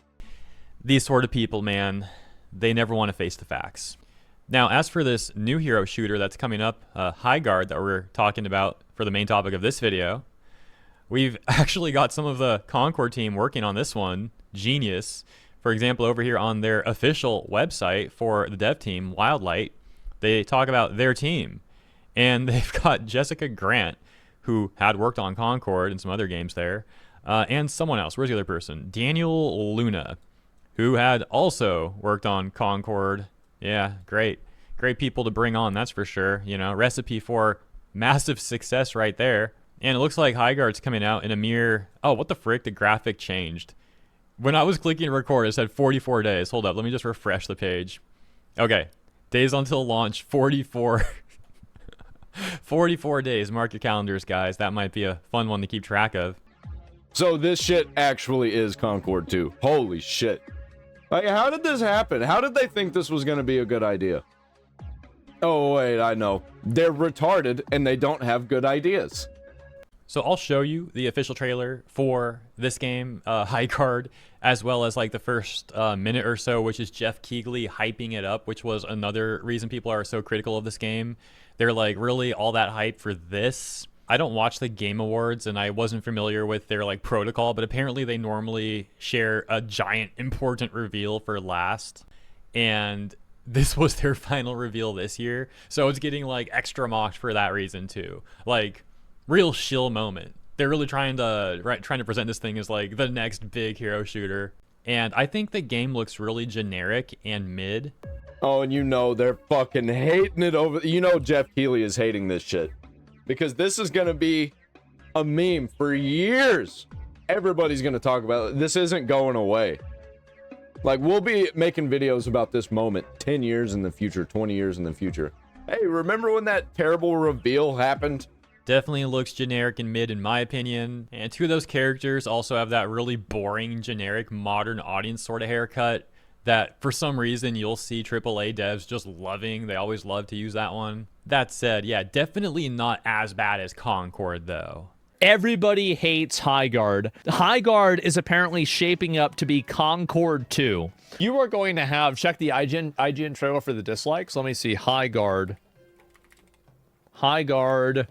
These sort of people, man, they never want to face the facts. Now, as for this new hero shooter that's coming up, Highguard, that we're talking about for the main topic of this video, we've actually got some of the Concord team working on this one. Genius. For example, over here on their official website for the dev team, Wildlight, they talk about their team. And they've got Jessica Grant, who had worked on Concord and some other games there, and someone else. Where's the other person? Daniel Luna, who had also worked on Concord. Yeah, great people to bring on, that's for sure. You know, recipe for massive success right there. And it looks like Highguard's coming out in a mere, oh, what the frick, the graphic changed. When I was clicking record, it said 44 days. Hold up, let me just refresh the page. Okay, days until launch, 44. 44 days, mark your calendars, guys. That might be a fun one to keep track of. So this shit actually is Concord 2. Holy shit. Like, how did this happen? How did they think this was going to be a good idea? Oh, wait, I know. They're retarded and they don't have good ideas. So I'll show you the official trailer for this game, Highguard, as well as like the first minute or so, which is Jeff Keighley hyping it up, which was another reason people are so critical of this game. They're like, really all that hype for this? I don't watch the Game Awards and I wasn't familiar with their like protocol, but apparently they normally share a giant important reveal for last. And this was their final reveal this year. So it's getting like extra mocked for that reason too. Like real shill moment. They're really trying to present this thing as like the next big hero shooter. And I think the game looks really generic and mid. Oh, and you know they're fucking hating it over. You know Jeff Keighley is hating this shit. Because this is going to be a meme for years. Everybody's going to talk about it. This isn't going away. Like, we'll be making videos about this moment 10 years in the future, 20 years in the future. Hey, remember when that terrible reveal happened? Definitely looks generic and mid in my opinion. And two of those characters also have that really boring, generic, modern audience sort of haircut that for some reason you'll see AAA devs just loving. They always love to use that one. That said, yeah, definitely not as bad as Concord though. Everybody hates Highguard. Highguard is apparently shaping up to be Concord 2. You are going to have, check the IGN trailer for the dislikes. Let me see, Highguard. Highguard.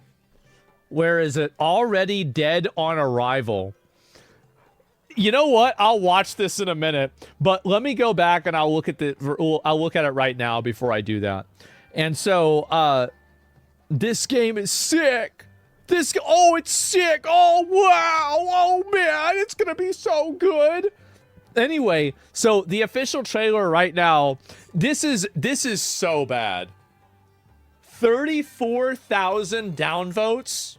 Where is it? Already dead on arrival. You know what? I'll watch this in a minute, but let me go back and I'll look at it right now before I do that. And so, this game is sick. Oh, it's sick. Oh, wow. Oh, man. It's going to be so good. Anyway, so the official trailer right now, this is so bad. 34,000 downvotes.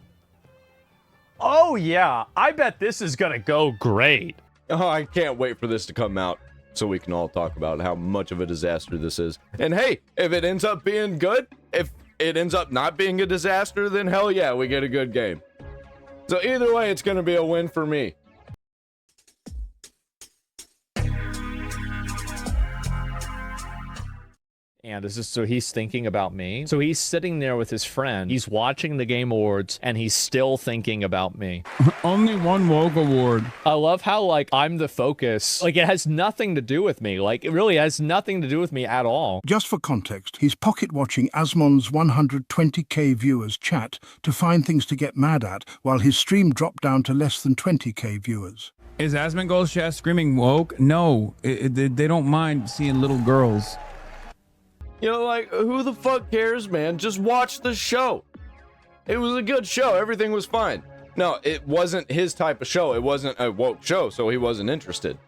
Oh, yeah. I bet this is going to go great. Oh, I can't wait for this to come out so we can all talk about how much of a disaster this is. And hey, if it ends up being good, if it ends up not being a disaster, then hell yeah, we get a good game. So either way, it's going to be a win for me. And is this so he's thinking about me? So he's sitting there with his friend. He's watching the Game Awards, and he's still thinking about me. Only one Woke Award. I love how, like, I'm the focus. Like, it has nothing to do with me. Like, it really has nothing to do with me at all. Just for context, he's pocket-watching Asmon's 120k viewers chat to find things to get mad at, while his stream dropped down to less than 20k viewers. Is Asmongold's chat screaming woke? No, they don't mind seeing little girls. You know, like, who the fuck cares, man? Just watch the show. It was a good show. Everything was fine. No, it wasn't his type of show. It wasn't a woke show, so he wasn't interested.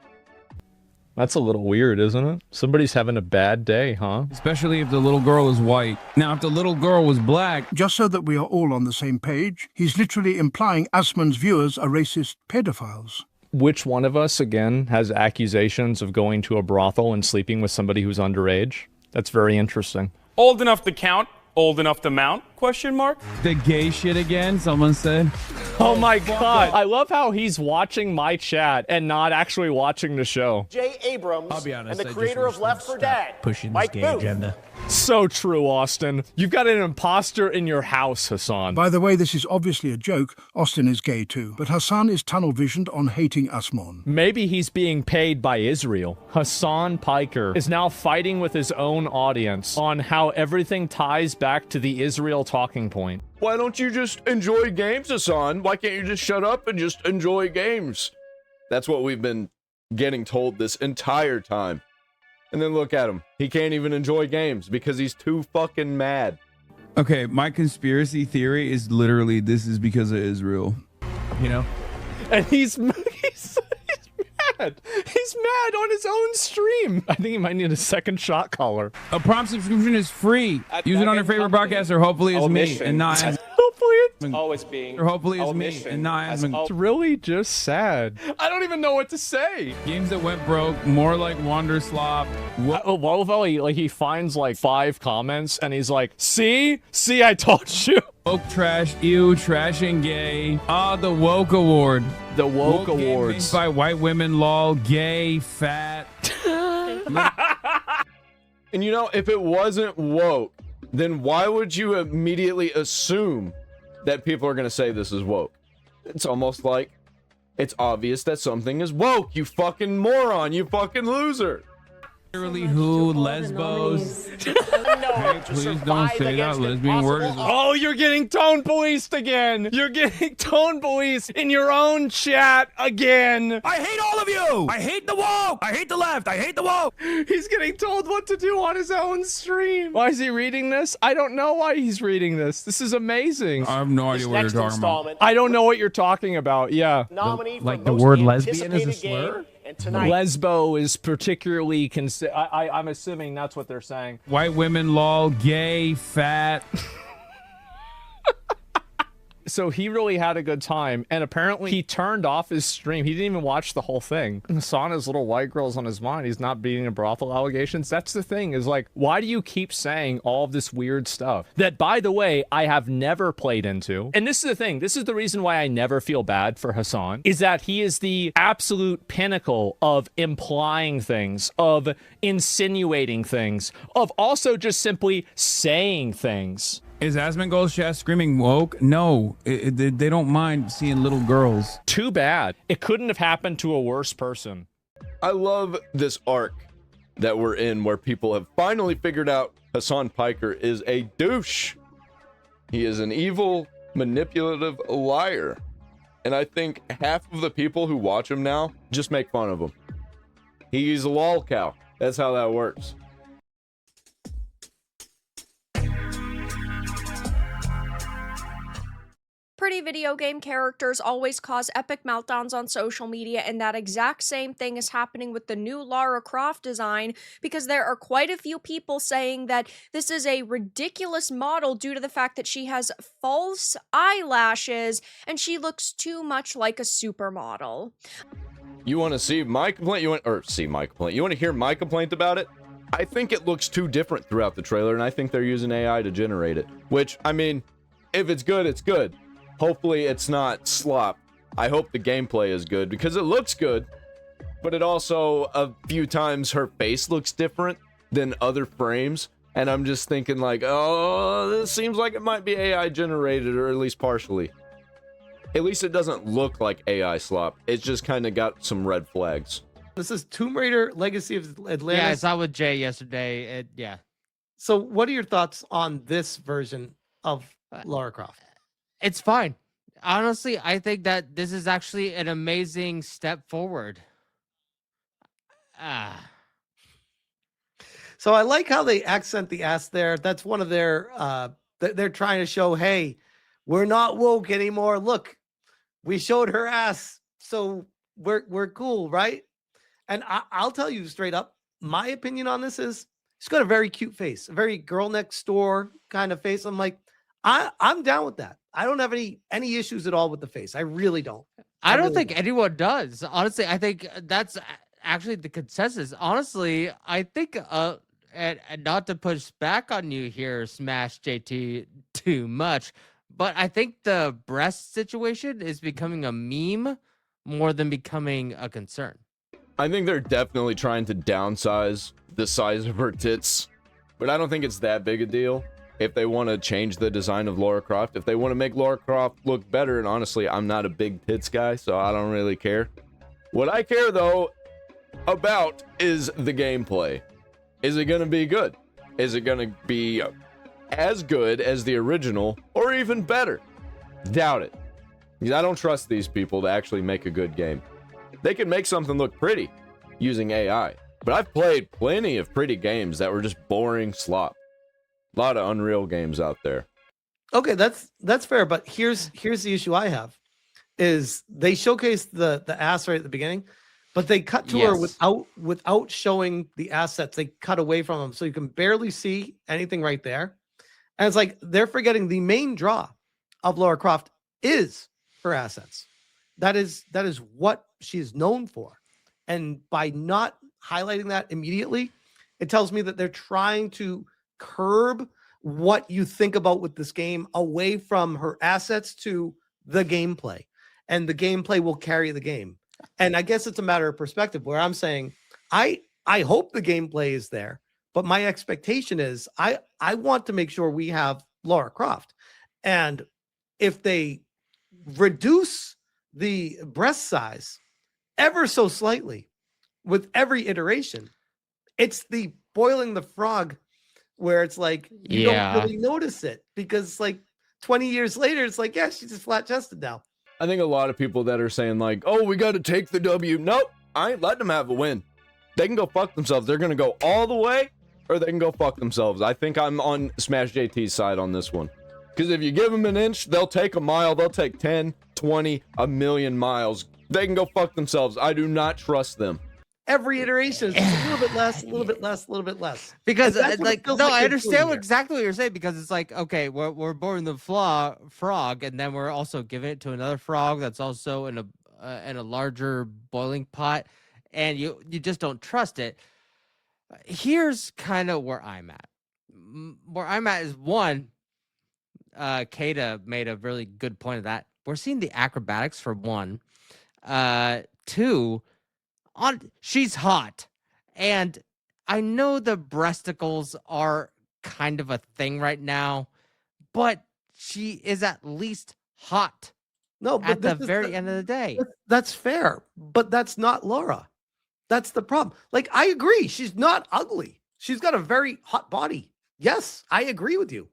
That's a little weird, isn't it? Somebody's having a bad day, huh? Especially if the little girl is white. Now, if the little girl was black... Just so that we are all on the same page, he's literally implying Asmon's viewers are racist pedophiles. Which one of us, again, has accusations of going to a brothel and sleeping with somebody who's underage? That's very interesting. Old enough to count, old enough to mount? Question mark? The gay shit again, someone said. Oh my god. I love how he's watching my chat and not actually watching the show. J. Abrams I'll be honest, and the I creator just of Left 4 Dead, pushing this Mike gay Booth. agenda. So true, Austin. You've got an imposter in your house, Hassan. By the way, this is obviously a joke. Austin is gay too, but Hassan is tunnel-visioned on hating Asmon. Maybe he's being paid by Israel. Hassan Piker is now fighting with his own audience on how everything ties back to the Israel talking point. Why don't you just enjoy games, Hassan? Why can't you just shut up and just enjoy games? That's what we've been getting told this entire time. And then look at him. He can't even enjoy games because he's too fucking mad. Okay, my conspiracy theory is literally this is because of Israel. You know? And he's mad. He's mad on his own stream. I think he might need a second shot collar. A Prime subscription is free. Use it on your favorite broadcaster. Hopefully it's me and not Hopefully it's always being. or hopefully it's me and not Asmon. It's really just sad. I don't even know what to say. Games that went broke, more like Wander Slop. He finds like 5 comments and he's like, see, I told you. Woke trash, ew, trash and gay. Ah, the woke award. The woke game awards made by white women, lol, gay, fat. And you know, if it wasn't woke, then why would you immediately assume that people are going to say this is woke? It's almost like it's obvious that something is woke. You fucking moron. You fucking loser. Literally who? Lesbos. Hey, please don't say that lesbian word. Oh, you're getting tone policed again. You're getting tone policed in your own chat again. I hate all of you. I hate the woke. I hate the left. I hate the woke. He's getting told what to do on his own stream. Why is he reading this? I don't know why he's reading this. This is amazing. I have no idea what you're talking about. I don't know what you're talking about. Yeah. Nominee for Like the most word lesbian is a anticipated game, slur? and tonight, Lesbo is particularly I'm assuming that's what they're saying. White women, lol, gay, fat. So he really had a good time, and apparently he turned off his stream. He didn't even watch the whole thing. Hassan has little white girls on his mind. He's not beating a brothel allegations. That's the thing, is like, why do you keep saying all of this weird stuff that, by the way, I have never played into? And this is the thing. This is the reason why I never feel bad for Hassan, is that he is the absolute pinnacle of implying things, of insinuating things, of also just simply saying things. Is Asmongold's chat screaming woke? No, they don't mind seeing little girls. Too bad. It couldn't have happened to a worse person. I love this arc that we're in where people have finally figured out Hassan Piker is a douche. He is an evil, manipulative liar. And I think half of the people who watch him now just make fun of him. He's a lol cow. That's how that works. Pretty video game characters always cause epic meltdowns on social media, and that exact same thing is happening with the new Lara Croft design, because there are quite a few people saying that this is a ridiculous model due to the fact that she has false eyelashes and she looks too much like a supermodel. You want to see my complaint? You want to hear my complaint about it? I think it looks too different throughout the trailer, and I think they're using AI to generate it. Which, I mean, if it's good, it's good. Hopefully it's not slop. I hope the gameplay is good because it looks good, but it also, a few times her face looks different than other frames, and I'm just thinking like, oh, this seems like it might be AI generated, or at least partially. At least it doesn't look like AI slop. It's just kind of got some red flags. This is Tomb Raider Legacy of Atlantis. Yeah, I saw with Jay yesterday. Yeah. So what are your thoughts on this version of Lara Croft? It's fine. Honestly, I think that this is actually an amazing step forward. So I like how they accent the S there. That's one of their they're trying to show, hey, we're not woke anymore. Look, we showed her ass, so we're cool, right? And I'll tell you straight up, my opinion on this is she's got a very cute face, a very girl next door kind of face. I'm like, I'm down with that. I don't have any issues at all with the face. I really don't. I don't really think anyone does. Honestly, I think that's actually the consensus. Honestly, I think and not to push back on you here, Smash JT, too much, but I think the breast situation is becoming a meme more than becoming a concern. I think they're definitely trying to downsize the size of her tits, but I don't think it's that big a deal. If they want to change the design of Lara Croft, if they want to make Lara Croft look better, and honestly, I'm not a big tits guy, so I don't really care. What I care, though, about is the gameplay. Is it going to be good? Is it going to be as good as the original, or even better? Doubt it. Because I don't trust these people to actually make a good game. They can make something look pretty using AI, but I've played plenty of pretty games that were just boring slop. A lot of Unreal games out there. Okay, that's fair, but here's the issue I have is they showcased the ass right at the beginning, but they cut to her without showing the assets. They cut away from them, so you can barely see anything right there. And it's like they're forgetting the main draw of Lara Croft is her assets. That is what she's known for. And by not highlighting that immediately, it tells me that they're trying to curb what you think about with this game away from her assets to the gameplay. And the gameplay will carry the game. And I guess it's a matter of perspective where I'm saying, I hope the gameplay is there, but my expectation is I want to make sure we have Lara Croft. And if they reduce the breast size ever so slightly with every iteration, it's the boiling the frog where it's like you don't really notice it because like 20 years later, it's like, yeah, she's just flat chested now. I think a lot of people that are saying like, oh, we got to take the W. Nope, I ain't letting them have a win. They can go fuck themselves. They're going to go all the way or they can go fuck themselves. I think I'm on Smash JT's side on this one. Because if you give them an inch, they'll take a mile. They'll take 10, 20, a million miles. They can go fuck themselves. I do not trust them. Every iteration is just a little bit less, a little bit less, a little bit less. Because like, no, I understand exactly what you're saying because it's like, okay, we're boring the frog, and then we're also giving it to another frog that's also in a larger boiling pot, and you just don't trust it. Here's kind of where I'm at. Where I'm at is one, Kata made a really good point of that. We're seeing the acrobatics for one. Two, she's hot, and I know the breasticles are kind of a thing right now, but she is at least hot. No, but at the very end of the day, that's fair, but that's not Laura. That's the problem. Like, I agree, she's not ugly. She's got a very hot body. Yes, I agree with you.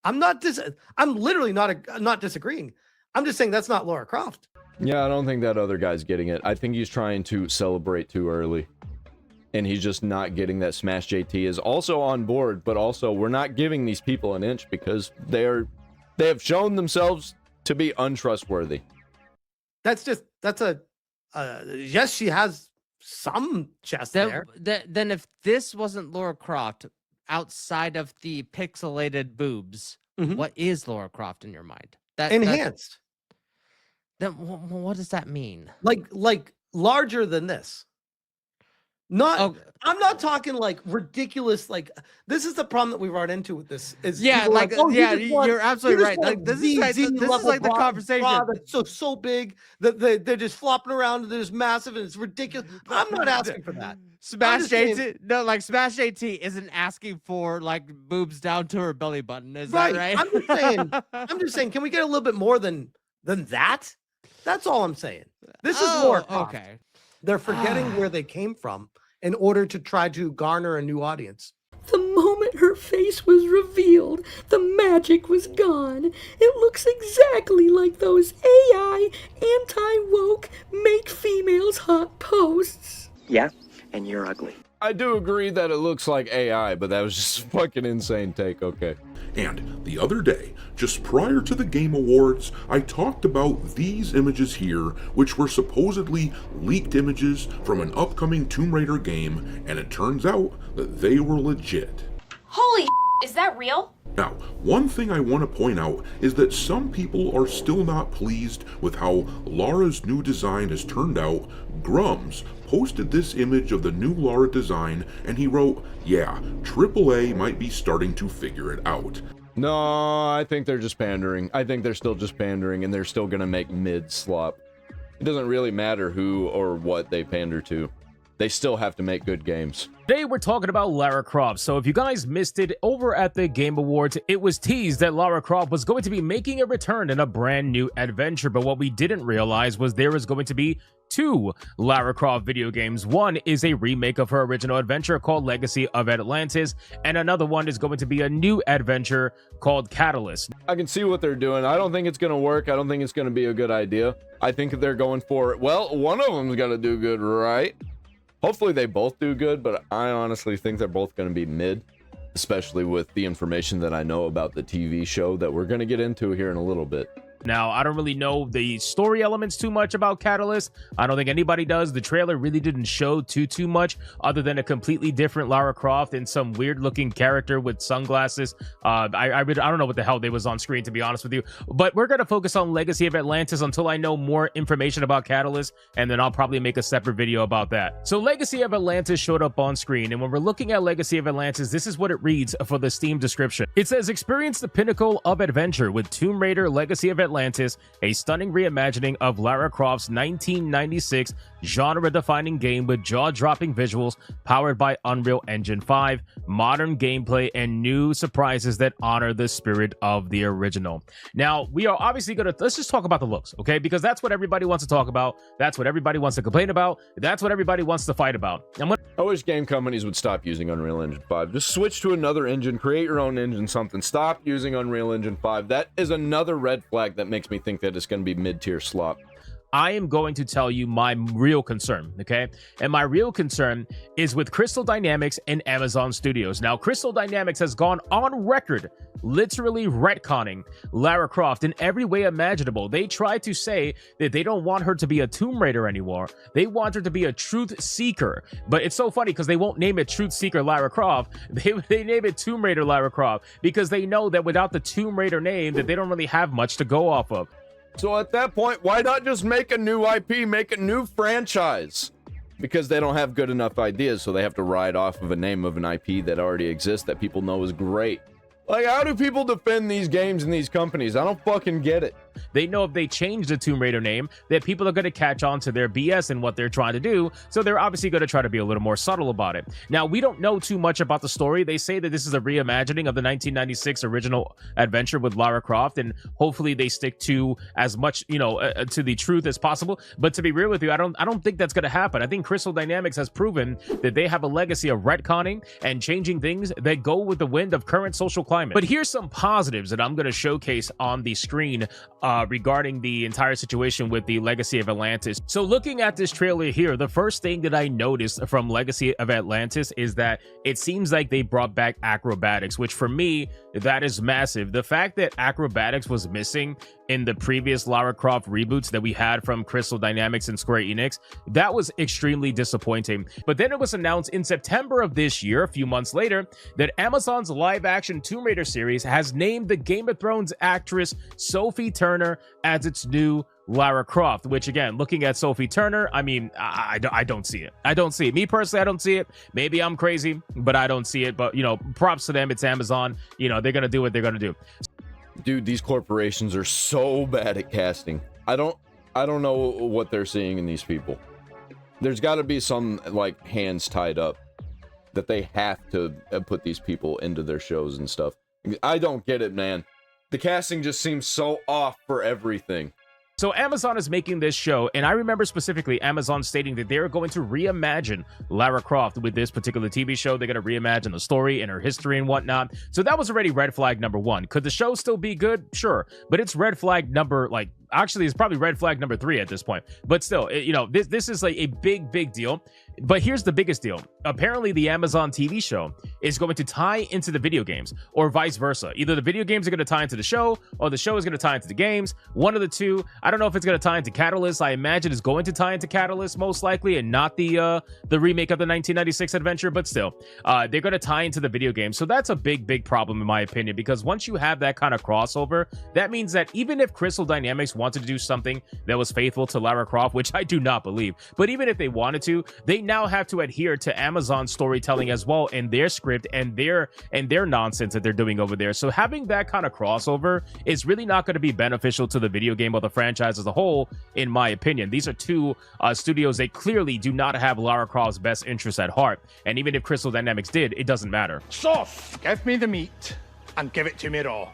I'm literally not disagreeing. I'm just saying that's not Lara Croft. Yeah, I don't think that other guy's getting it. I think he's trying to celebrate too early. And he's just not getting that Smash JT is also on board, but also we're not giving these people an inch because they have shown themselves to be untrustworthy. That's yes, she has some chest there. Then if this wasn't Lara Croft outside of the pixelated boobs, what is Lara Croft in your mind? Enhanced. Then what does that mean? Like larger than this. Not I'm not talking like ridiculous, like this is the problem that we run into with this is you're absolutely right. Like this is like the conversation that's so big that they're just flopping around and they're just massive and it's ridiculous. I'm not asking for that. Smash JT isn't asking for like boobs down to her belly button, is that right? I'm just saying, can we get a little bit more than that? That's all I'm saying. This is more okay. They're forgetting where they came from in order to try to garner a new audience. The moment her face was revealed, the magic was gone. It looks exactly like those AI, anti-woke, make females hot posts. Yeah, and you're ugly. I do agree that it looks like AI, but that was just a fucking insane take, okay. And the other day, just prior to the Game Awards, I talked about these images here, which were supposedly leaked images from an upcoming Tomb Raider game, and it turns out that they were legit. Holy is that real? Now, one thing I want to point out is that some people are still not pleased with how Lara's new design has turned out. Grums posted this image of the new Lara design, and he wrote, yeah, AAA might be starting to figure it out. No, I think they're just pandering. I think they're still just pandering, and they're still gonna make mid slop. It doesn't really matter who or what they pander to. They still have to make good games. Today we're talking about Lara Croft. So if you guys missed it, over at the Game Awards, it was teased that Lara Croft was going to be making a return in a brand new adventure. But what we didn't realize was there was going to be two Lara Croft video games. One is a remake of her original adventure called Legacy of Atlantis, and another one is going to be a new adventure called Catalyst. I can see what they're doing. I don't think it's gonna work. I don't think it's gonna be a good idea. I think they're going for it. Well, one of them's gotta do good, right? Hopefully they both do good, but I honestly think they're both going to be mid, especially with the information that I know about the TV show that we're going to get into here in a little bit. Now, I don't really know the story elements too much about Catalyst. I don't think anybody does. The trailer really didn't show too much other than a completely different Lara Croft and some weird looking character with sunglasses. I don't know what the hell they was on screen, to be honest with you. But we're going to focus on Legacy of Atlantis until I know more information about Catalyst, and then I'll probably make a separate video about that. So Legacy of Atlantis showed up on screen, and when we're looking at Legacy of Atlantis, this is what it reads for the Steam description. It says, experience the pinnacle of adventure with Tomb Raider Legacy of Atlantis, a stunning reimagining of Lara Croft's 1996 genre-defining game with jaw-dropping visuals powered by Unreal Engine 5, modern gameplay, and new surprises that honor the spirit of the original. Now, we are obviously going to, let's just talk about the looks, okay? Because that's what everybody wants to talk about. That's what everybody wants to complain about. That's what everybody wants to fight about. And I wish game companies would stop using Unreal Engine 5. Just switch to another engine, create your own engine, something. Stop using Unreal Engine 5. That is another red flag that makes me think that it's going to be mid-tier slop. I am going to tell you my real concern, okay? And my real concern is with Crystal Dynamics and Amazon Studios. Now, Crystal Dynamics has gone on record literally retconning Lara Croft in every way imaginable. They try to say that they don't want her to be a Tomb Raider anymore. They want her to be a Truth Seeker. But it's so funny because they won't name it Truth Seeker Lara Croft. They name it Tomb Raider Lara Croft because they know that without the Tomb Raider name that they don't really have much to go off of. So at that point, why not just make a new IP, make a new franchise? Because they don't have good enough ideas, so they have to ride off of a name of an IP that already exists that people know is great. Like, how do people defend these games and these companies? I don't fucking get it. They know if they change the Tomb Raider name, that people are going to catch on to their BS and what they're trying to do, so they're obviously going to try to be a little more subtle about it. Now, we don't know too much about the story. They say that this is a reimagining of the 1996 original adventure with Lara Croft, and hopefully they stick to as much, to the truth as possible. But to be real with you, I don't think that's going to happen. I think Crystal Dynamics has proven that they have a legacy of retconning and changing things that go with the wind of current social climate. But here's some positives that I'm going to showcase on the screen regarding the entire situation with the Legacy of Atlantis. So looking at this trailer here, the first thing that I noticed from Legacy of Atlantis is that it seems like they brought back acrobatics, which for me, that is massive. The fact that acrobatics was missing in the previous Lara Croft reboots that we had from Crystal Dynamics and Square Enix, that was extremely disappointing. But then it was announced in September of this year, a few months later, that Amazon's live-action Tomb Raider series has named the Game of Thrones actress Sophie Turner as its new Lara Croft, which again, looking at Sophie Turner, I mean, I don't see it. I don't see it. Me personally, I don't see it. Maybe I'm crazy, but I don't see it. But, props to them. It's Amazon. They're going to do what they're going to do. Dude, these corporations are so bad at casting. I don't know what they're seeing in these people. There's got to be some, hands tied up that they have to put these people into their shows and stuff. I don't get it, man. The casting just seems so off for everything. So Amazon is making this show, and I remember specifically Amazon stating that they're going to reimagine Lara Croft with this particular TV show. They're going to reimagine the story and her history and whatnot. So that was already red flag number one. Could the show still be good? Sure. But it's red flag number, actually, it's probably red flag number 3 at this point. But still, this is like a big deal. But here's the biggest deal. Apparently, the Amazon TV show is going to tie into the video games, or vice versa. Either the video games are going to tie into the show, or the show is going to tie into the games. One of the two. I don't know if it's going to tie into Catalyst. I imagine it's going to tie into Catalyst most likely, and not the remake of the 1996 adventure. But still, they're going to tie into the video game. So that's a big problem in my opinion, because once you have that kind of crossover, that means that even if Crystal Dynamics wanted to do something that was faithful to Lara Croft, which I do not believe, but even if they wanted to, they now have to adhere to Amazon storytelling as well, and their script and their nonsense that they're doing over there. So having that kind of crossover is really not going to be beneficial to the video game or the franchise as a whole, in my opinion. These are two studios that clearly do not have Lara Croft's best interests at heart, and even if Crystal Dynamics did, it doesn't matter. Sauce, give me the meat and give it to me raw.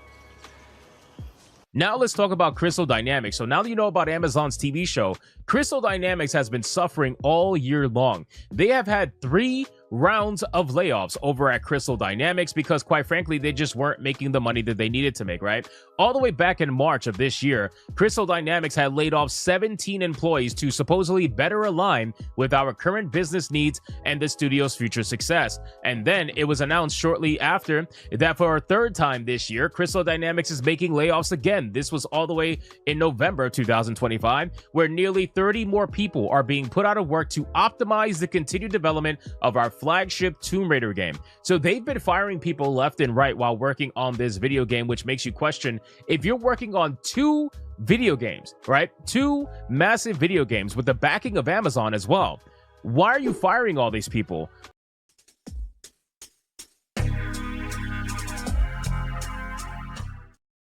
Now let's talk about Crystal Dynamics. So now that you know about Amazon's TV show, Crystal Dynamics has been suffering all year long. They have had 3 rounds of layoffs over at Crystal Dynamics because, quite frankly, they just weren't making the money that they needed to make, right? All the way back in March of this year, Crystal Dynamics had laid off 17 employees to supposedly better align with our current business needs and the studio's future success. And then it was announced shortly after that for a 3rd time this year, Crystal Dynamics is making layoffs again. This was all the way in November 2025, where nearly 30 more people are being put out of work to optimize the continued development of our flagship Tomb Raider game. So they've been firing people left and right while working on this video game, which makes you question, if you're working on 2 video games, right? 2 massive video games with the backing of Amazon as well, why are you firing all these people?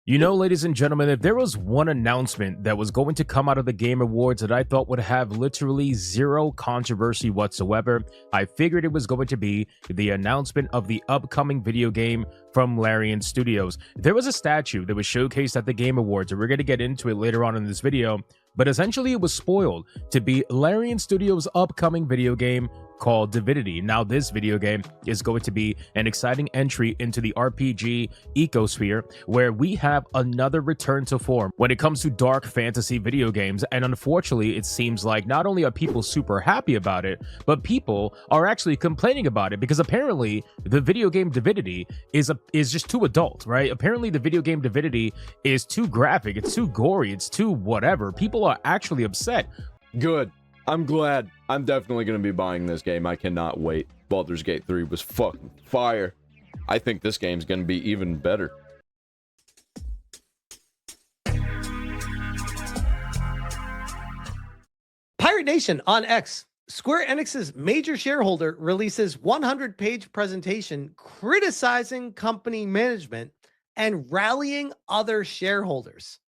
You know, ladies and gentlemen, if there was one announcement that was going to come out of the Game Awards that I thought would have literally 0 controversy whatsoever, I figured it was going to be the announcement of the upcoming video game from Larian Studios. There was a statue that was showcased at the Game Awards, and we're going to get into it later on in this video, but essentially it was spoiled to be Larian Studios' upcoming video game called Divinity. Now this video game is going to be an exciting entry into the RPG ecosphere, where we have another return to form when it comes to dark fantasy video games. And unfortunately, it seems like not only are people super happy about it, but people are actually complaining about it, because apparently the video game Divinity is just too adult, right? Apparently the video game Divinity is too graphic, it's too gory, it's too whatever. People are actually upset. Good. I'm glad. I'm definitely going to be buying this game. I cannot wait. Baldur's Gate 3 was fucking fire. I think this game's going to be even better. Pirate Nation on X. Square Enix's major shareholder releases 100-page presentation criticizing company management and rallying other shareholders.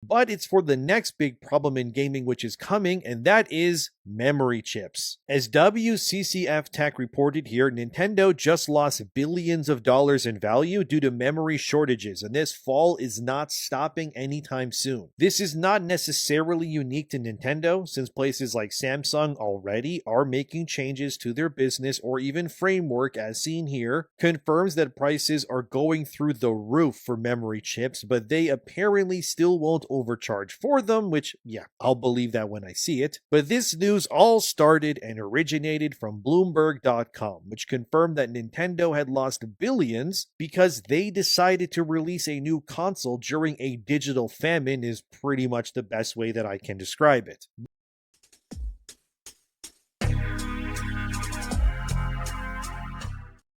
But it's for the next big problem in gaming which is coming, and that is memory chips. As WCCF Tech reported here, Nintendo just lost billions of dollars in value due to memory shortages, and this fall is not stopping anytime soon. This is not necessarily unique to Nintendo, since places like Samsung already are making changes to their business or even framework, as seen here, confirms that prices are going through the roof for memory chips, but they apparently still won't overcharge for them, which, yeah, I'll believe that when I see it. But this news all started and originated from Bloomberg.com, which confirmed that Nintendo had lost billions because they decided to release a new console during a digital famine, is pretty much the best way that I can describe it.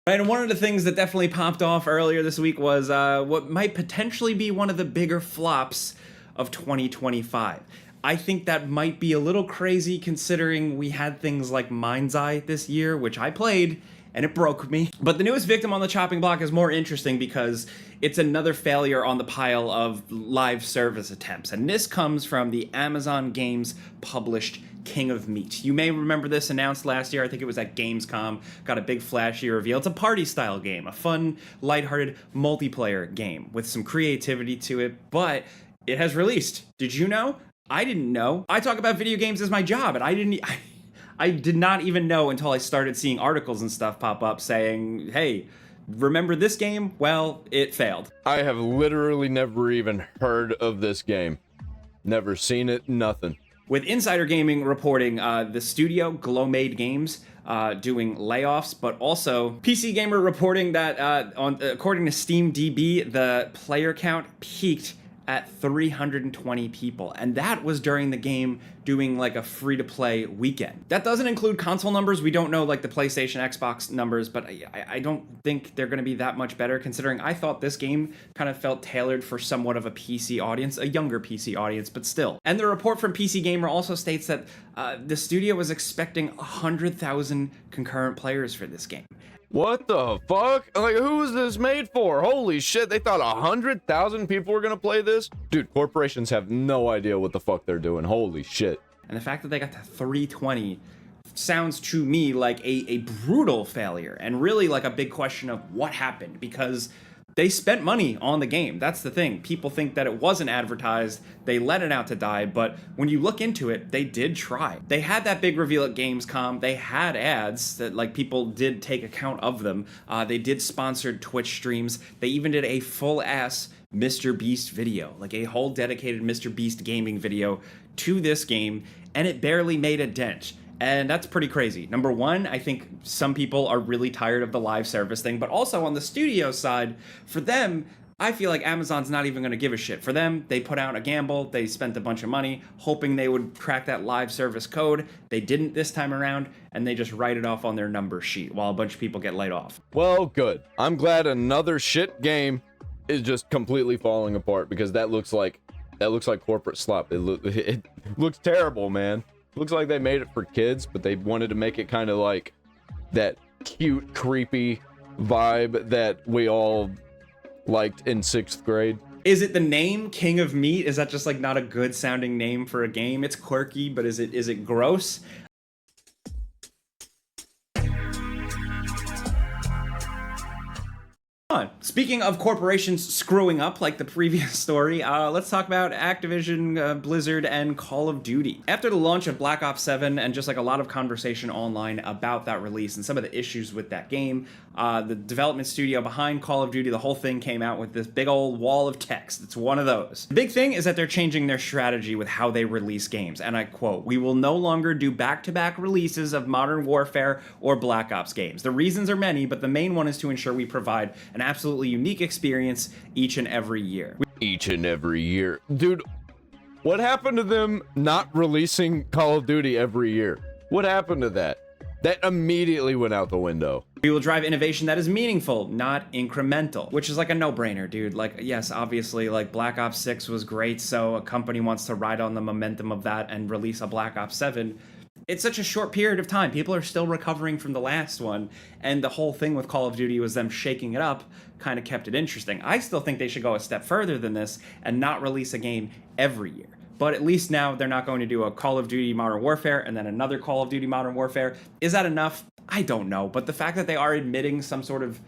And one of the things that definitely popped off earlier this week was what might potentially be one of the bigger flops of 2025. I think that might be a little crazy considering we had things like Mind's Eye this year, which I played, and it broke me. But the newest victim on the chopping block is more interesting because it's another failure on the pile of live service attempts. And this comes from the Amazon Games published King of Meat. You may remember this announced last year. I think it was at Gamescom. Got a big flashy reveal. It's a party-style game, a fun, lighthearted multiplayer game with some creativity to it, but it has released. Did you know? I didn't know. I talk about video games as my job, and I did not even know until I started seeing articles and stuff pop up saying, hey, Remember this game? Well, it failed. I have literally never even heard of this game. Never seen it, nothing. With Insider Gaming reporting the studio, Glowmade Games, doing layoffs, but also PC Gamer reporting that according to SteamDB, the player count peaked at 320 people, and that was during the game doing like a free-to-play weekend. That doesn't include console numbers. We don't know like the PlayStation, Xbox numbers, but I don't think they're going to be that much better, considering I thought this game kind of felt tailored for somewhat of a PC audience, a younger PC audience, but still. And the report from PC Gamer also states that the studio was expecting 100,000 concurrent players for this game. What the fuck? Like, who is this made for? Holy shit, they thought 100,000 people were gonna play this? Dude, corporations have no idea what the fuck they're doing. Holy shit. And the fact that they got to 320 sounds to me like a brutal failure, and really like a big question of what happened, because they spent money on the game. That's the thing. People think that it wasn't advertised, they let it out to die, but when you look into it, they did try. They had that big reveal at Gamescom, they had ads that like people did take account of them. They did sponsored Twitch streams, they even did a full-ass Mr. Beast video, like a whole dedicated Mr. Beast gaming video to this game, and it barely made a dent. And that's pretty crazy. Number one, I think some people are really tired of the live service thing, but also on the studio side, for them, I feel like Amazon's not even going to give a shit. For them, they put out a gamble, they spent a bunch of money, hoping they would crack that live service code. They didn't this time around, and they just write it off on their number sheet while a bunch of people get laid off. Well, good. I'm glad another shit game is just completely falling apart, because that looks like corporate slop. It looks terrible, man. Looks like they made it for kids, but they wanted to make it kind of like that cute, creepy vibe that we all liked in 6th grade. Is it the name King of Meat? Is that just like not a good sounding name for a game? It's quirky, but is it gross? Speaking of corporations screwing up like the previous story, let's talk about Activision, Blizzard, and Call of Duty. After the launch of Black Ops 7 and just like a lot of conversation online about that release and some of the issues with that game, the development studio behind Call of Duty, the whole thing came out with this big old wall of text. It's one of those. The big thing is that they're changing their strategy with how they release games, and I quote, "We will no longer do back-to-back releases of Modern Warfare or Black Ops games. The reasons are many, but the main one is to ensure we provide an absolutely unique experience each and every year." Each and every year. Dude, what happened to them not releasing Call of Duty every year? What happened to that? That immediately went out the window. We will drive innovation that is meaningful, not incremental, which is like a no-brainer, dude. Like, yes, obviously, like Black Ops 6 was great, so a company wants to ride on the momentum of that and release a Black Ops 7. It's such a short period of time. People are still recovering from the last one, and the whole thing with Call of Duty was them shaking it up, kind of kept it interesting. I still think they should go a step further than this and not release a game every year. But at least now they're not going to do a Call of Duty Modern Warfare and then another Call of Duty Modern Warfare. Is that enough? I don't know. But the fact that they are admitting some sort of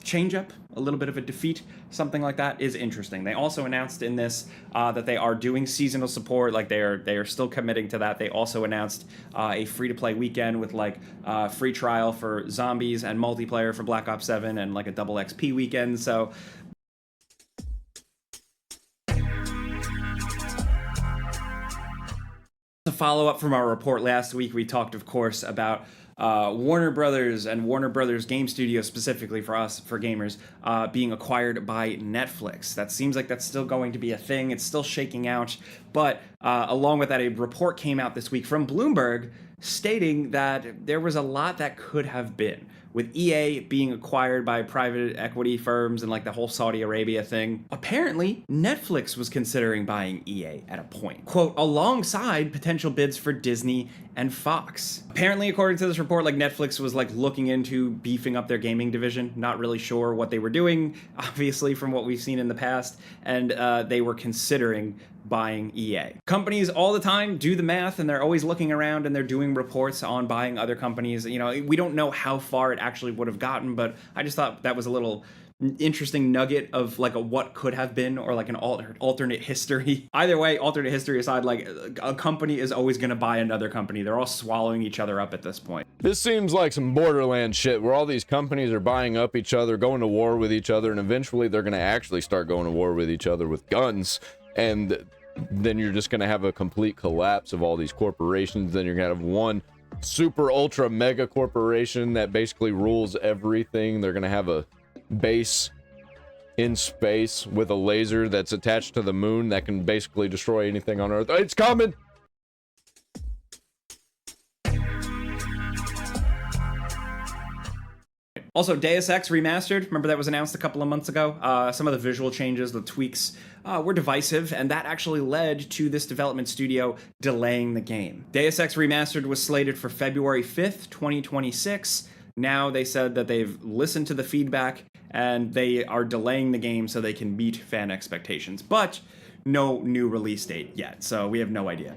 change up, a little bit of a defeat, something like that is interesting. They also announced in this that they are doing seasonal support, like they are still committing to that. They also announced a free-to-play weekend with like free trial for zombies and multiplayer for Black Ops 7 and like a double XP weekend. So to follow up from our report last week, we talked, of course, about Warner Brothers and Warner Brothers Game Studio, specifically for us, for gamers, being acquired by Netflix. That seems like that's still going to be a thing. It's still shaking out. But along with that, a report came out this week from Bloomberg stating that there was a lot that could have been. With EA being acquired by private equity firms and like the whole Saudi Arabia thing, apparently Netflix was considering buying EA at a point. Quote, alongside potential bids for Disney and Fox. Apparently, according to this report, like Netflix was like looking into beefing up their gaming division, not really sure what they were doing, obviously from what we've seen in the past, and they were considering buying EA. Companies all the time do the math, and they're always looking around and they're doing reports on buying other companies. You know, we don't know how far it actually would have gotten, but I just thought that was a little interesting nugget of like a what could have been, or like an alternate history. Either way, alternate history aside, like a company is always going to buy another company. They're all swallowing each other up at this point. This seems like some Borderlands shit where all these companies are buying up each other, going to war with each other, and eventually they're going to actually start going to war with each other with guns. And then you're just going to have a complete collapse of all these corporations. Then you're going to have one super ultra mega corporation that basically rules everything. They're going to have a base in space with a laser that's attached to the moon that can basically destroy anything on Earth. It's coming! Also, Deus Ex Remastered, remember that was announced a couple of months ago? Some of the visual changes, the tweaks were divisive, and that actually led to this development studio delaying the game. Deus Ex Remastered was slated for February 5th, 2026. Now they said that they've listened to the feedback and they are delaying the game so they can meet fan expectations, but no new release date yet, so we have no idea.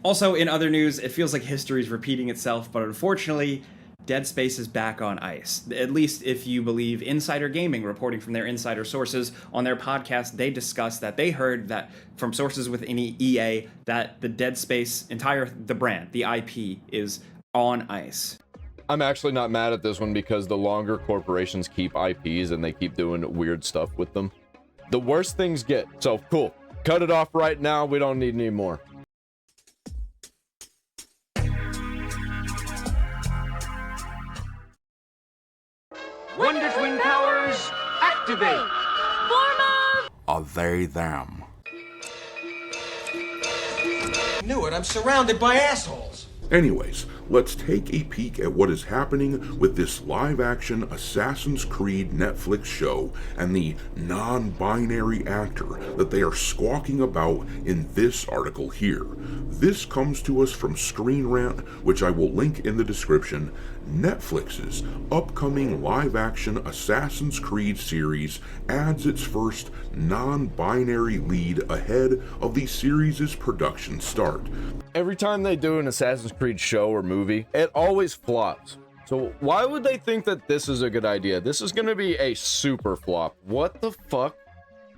Also, in other news, it feels like history is repeating itself, but unfortunately, Dead Space is back on ice. At least if you believe Insider Gaming, reporting from their insider sources on their podcast, they discussed that they heard that from sources within EA that the Dead Space the brand, the IP, is on ice. I'm actually not mad at this one because the longer corporations keep IPs and they keep doing weird stuff with them, the worse things get. So cool. Cut it off right now. We don't need any more. Wonder Twin powers, activate! Form of... Are they them? Knew it, I'm surrounded by assholes. Anyways, let's take a peek at what is happening with this live-action Assassin's Creed Netflix show and the non-binary actor that they are squawking about in this article here. This comes to us from Screen Rant, which I will link in the description. Netflix's upcoming live-action Assassin's Creed series adds its first non-binary lead ahead of the series' production start. Every time they do an Assassin's Creed show or movie, it always flops. So why would they think that this is a good idea? This is going to be a super flop. What the fuck?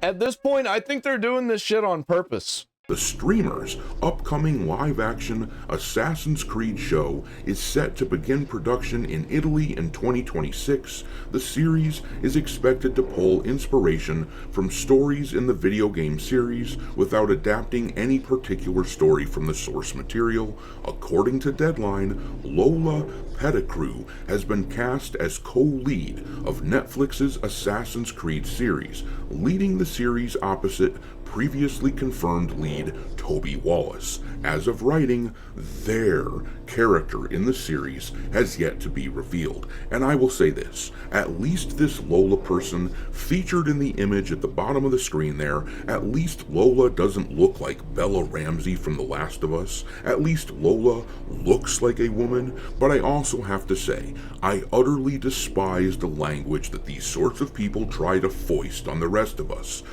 At this point, I think they're doing this shit on purpose. The streamer's upcoming live-action Assassin's Creed show is set to begin production in Italy in 2026. The series is expected to pull inspiration from stories in the video game series without adapting any particular story from the source material. According to Deadline, Lola Pettigrew has been cast as co-lead of Netflix's Assassin's Creed series, leading the series opposite previously confirmed lead Toby Wallace. As of writing, their character in the series has yet to be revealed. And I will say this, at least this Lola person featured in the image at the bottom of the screen there, at least Lola doesn't look like Bella Ramsey from The Last of Us. At least Lola looks like a woman. But I also have to say, I utterly despise the language that these sorts of people try to foist on the rest of us.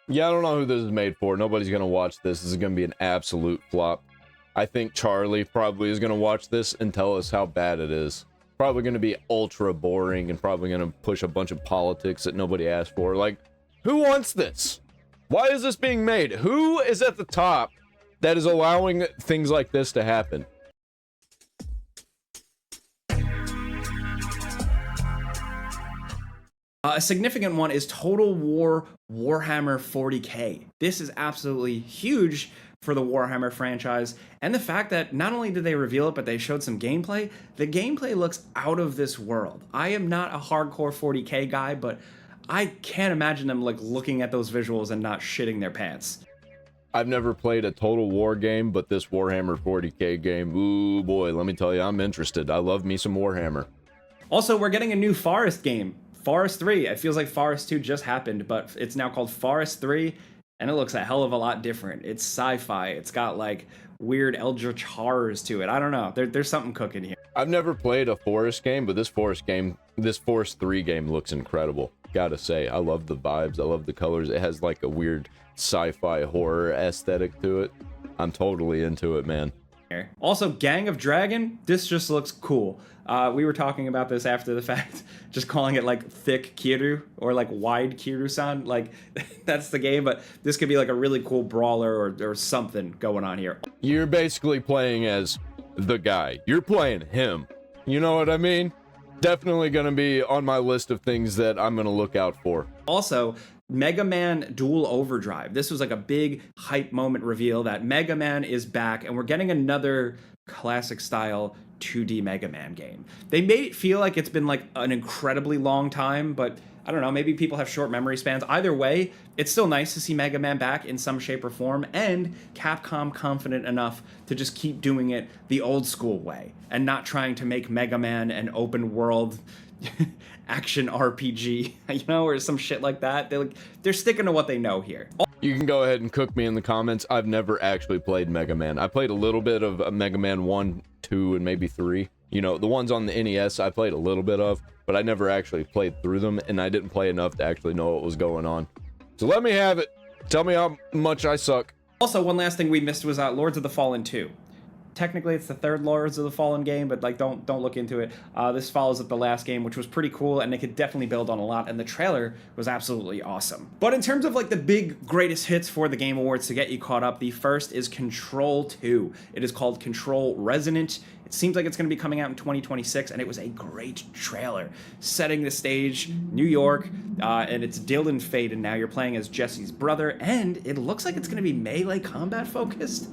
Yeah, I don't know who this is made for. Nobody's gonna watch this. This is gonna be an absolute flop. I think Charlie probably is gonna watch this and tell us how bad it is. Probably gonna be ultra boring and probably gonna push a bunch of politics that nobody asked for. Like, who wants this? Why is this being made? Who is at the top that is allowing things like this to happen? A significant one is Total War Warhammer 40k. This is absolutely huge for the Warhammer franchise, and the fact that not only did they reveal it, but they showed some gameplay. The gameplay looks out of this world. I am not a hardcore 40k guy, but I can't imagine them like looking at those visuals and not shitting their pants. I've never played a Total War game, but this Warhammer 40k game, ooh boy, let me tell you, I'm interested. I love me some Warhammer. Also, we're getting a new Forest game. Forest 3. It feels like Forest 2 just happened, but it's now called Forest 3, and it looks a hell of a lot different. It's sci-fi. It's got like weird eldritch horrors to it. I don't know. There's something cooking here. I've never played a Forest game, but this Forest 3 game looks incredible. Gotta say, I love the vibes. I love the colors. It has like a weird sci-fi horror aesthetic to it. I'm totally into it, man. Also, Gang of Dragon, this just looks cool. We were talking about this after the fact, just calling it like thick Kiryu or like wide Kiryu-san. Like, that's the game, but this could be like a really cool brawler or something going on here. You're basically playing as the guy. You're playing him. You know what I mean? Definitely going to be on my list of things that I'm going to look out for. Also, Mega Man Dual Overdrive. This was like a big hype moment reveal that Mega Man is back, and we're getting another classic style 2D Mega Man game. They made it feel like it's been like an incredibly long time, but I don't know, maybe people have short memory spans. Either way, it's still nice to see Mega Man back in some shape or form, and Capcom confident enough to just keep doing it the old school way and not trying to make Mega Man an open world action RPG, you know, or some shit like that. They're sticking to what they know here. You can go ahead and cook me in the comments. I've never actually played Mega Man. I played a little bit of Mega Man 1, 2, and maybe 3. You know, the ones on the NES I played a little bit of, but I never actually played through them, and I didn't play enough to actually know what was going on. So let me have it. Tell me how much I suck. Also, one last thing we missed was Lords of the Fallen 2. Technically, it's the third Lords of the Fallen game, but like, don't look into it. This follows up the last game, which was pretty cool, and they could definitely build on a lot, and the trailer was absolutely awesome. But in terms of like the big greatest hits for the Game Awards to get you caught up, the first is Control 2. It is called Control Resonant. It seems like it's going to be coming out in 2026, and it was a great trailer, setting the stage, New York, and it's Dylan Fate, and now you're playing as Jesse's brother, and it looks like it's going to be melee combat focused.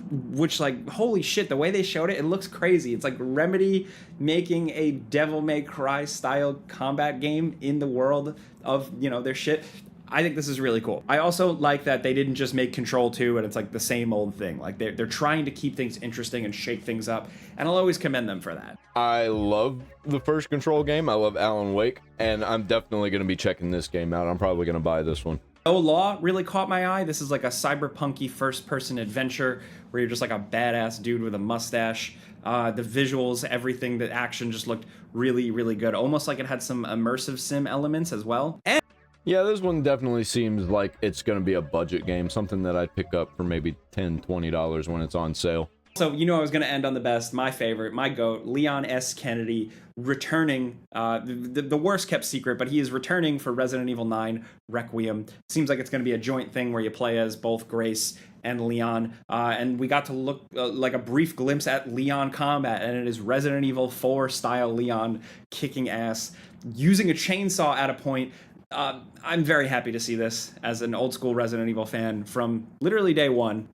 Which, like, holy shit, the way they showed it, it looks crazy. It's like Remedy making a Devil May Cry style combat game in the world of, you know, their shit. I think this is really cool. I also like that they didn't just make Control 2 and it's like the same old thing. Like, they're trying to keep things interesting and shake things up, and I'll always commend them for that. I love the first Control game. I love Alan Wake, and I'm definitely going to be checking this game out. I'm probably going to buy this one. No Law really caught my eye. This is like a cyberpunky first-person adventure where you're just like a badass dude with a mustache. The visuals, everything, the action just looked really, really good. Almost like it had some immersive sim elements as well. And yeah, this one definitely seems like it's going to be a budget game, something that I'd pick up for maybe $10, $20 when it's on sale. so, you know, I was going to end on the best, my favorite, my GOAT, Leon S. Kennedy, returning, the worst kept secret, but he is returning for Resident Evil 9 Requiem. Seems like it's going to be a joint thing where you play as both Grace and Leon, and we got to look like a brief glimpse at Leon combat, and it is Resident Evil 4 style Leon kicking ass, using a chainsaw at a point. I'm very happy to see this as an old school Resident Evil fan from literally day one.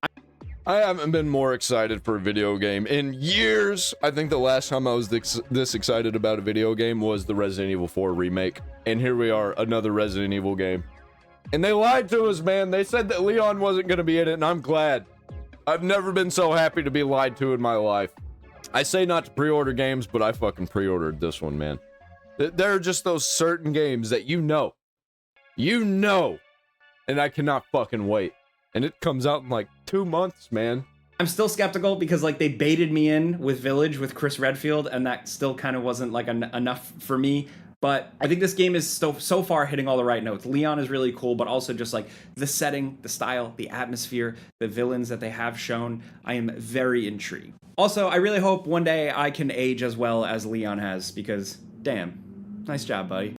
I haven't been more excited for a video game in years. I think the last time I was this excited about a video game was the Resident Evil 4 remake. And here we are, another Resident Evil game. And they lied to us, man. They said that Leon wasn't going to be in it, and I'm glad. I've never been so happy to be lied to in my life. I say not to pre-order games, but I fucking pre-ordered this one, man. There are just those certain games that you know, and I cannot fucking wait. And it comes out in like 2 months, man. I'm still skeptical because like they baited me in with Village with Chris Redfield, and that still kind of wasn't like enough for me. But I think this game is so far hitting all the right notes. Leon is really cool, but also just like the setting, the style, the atmosphere, the villains that they have shown. I am very intrigued. Also, I really hope one day I can age as well as Leon has, because damn, nice job, buddy.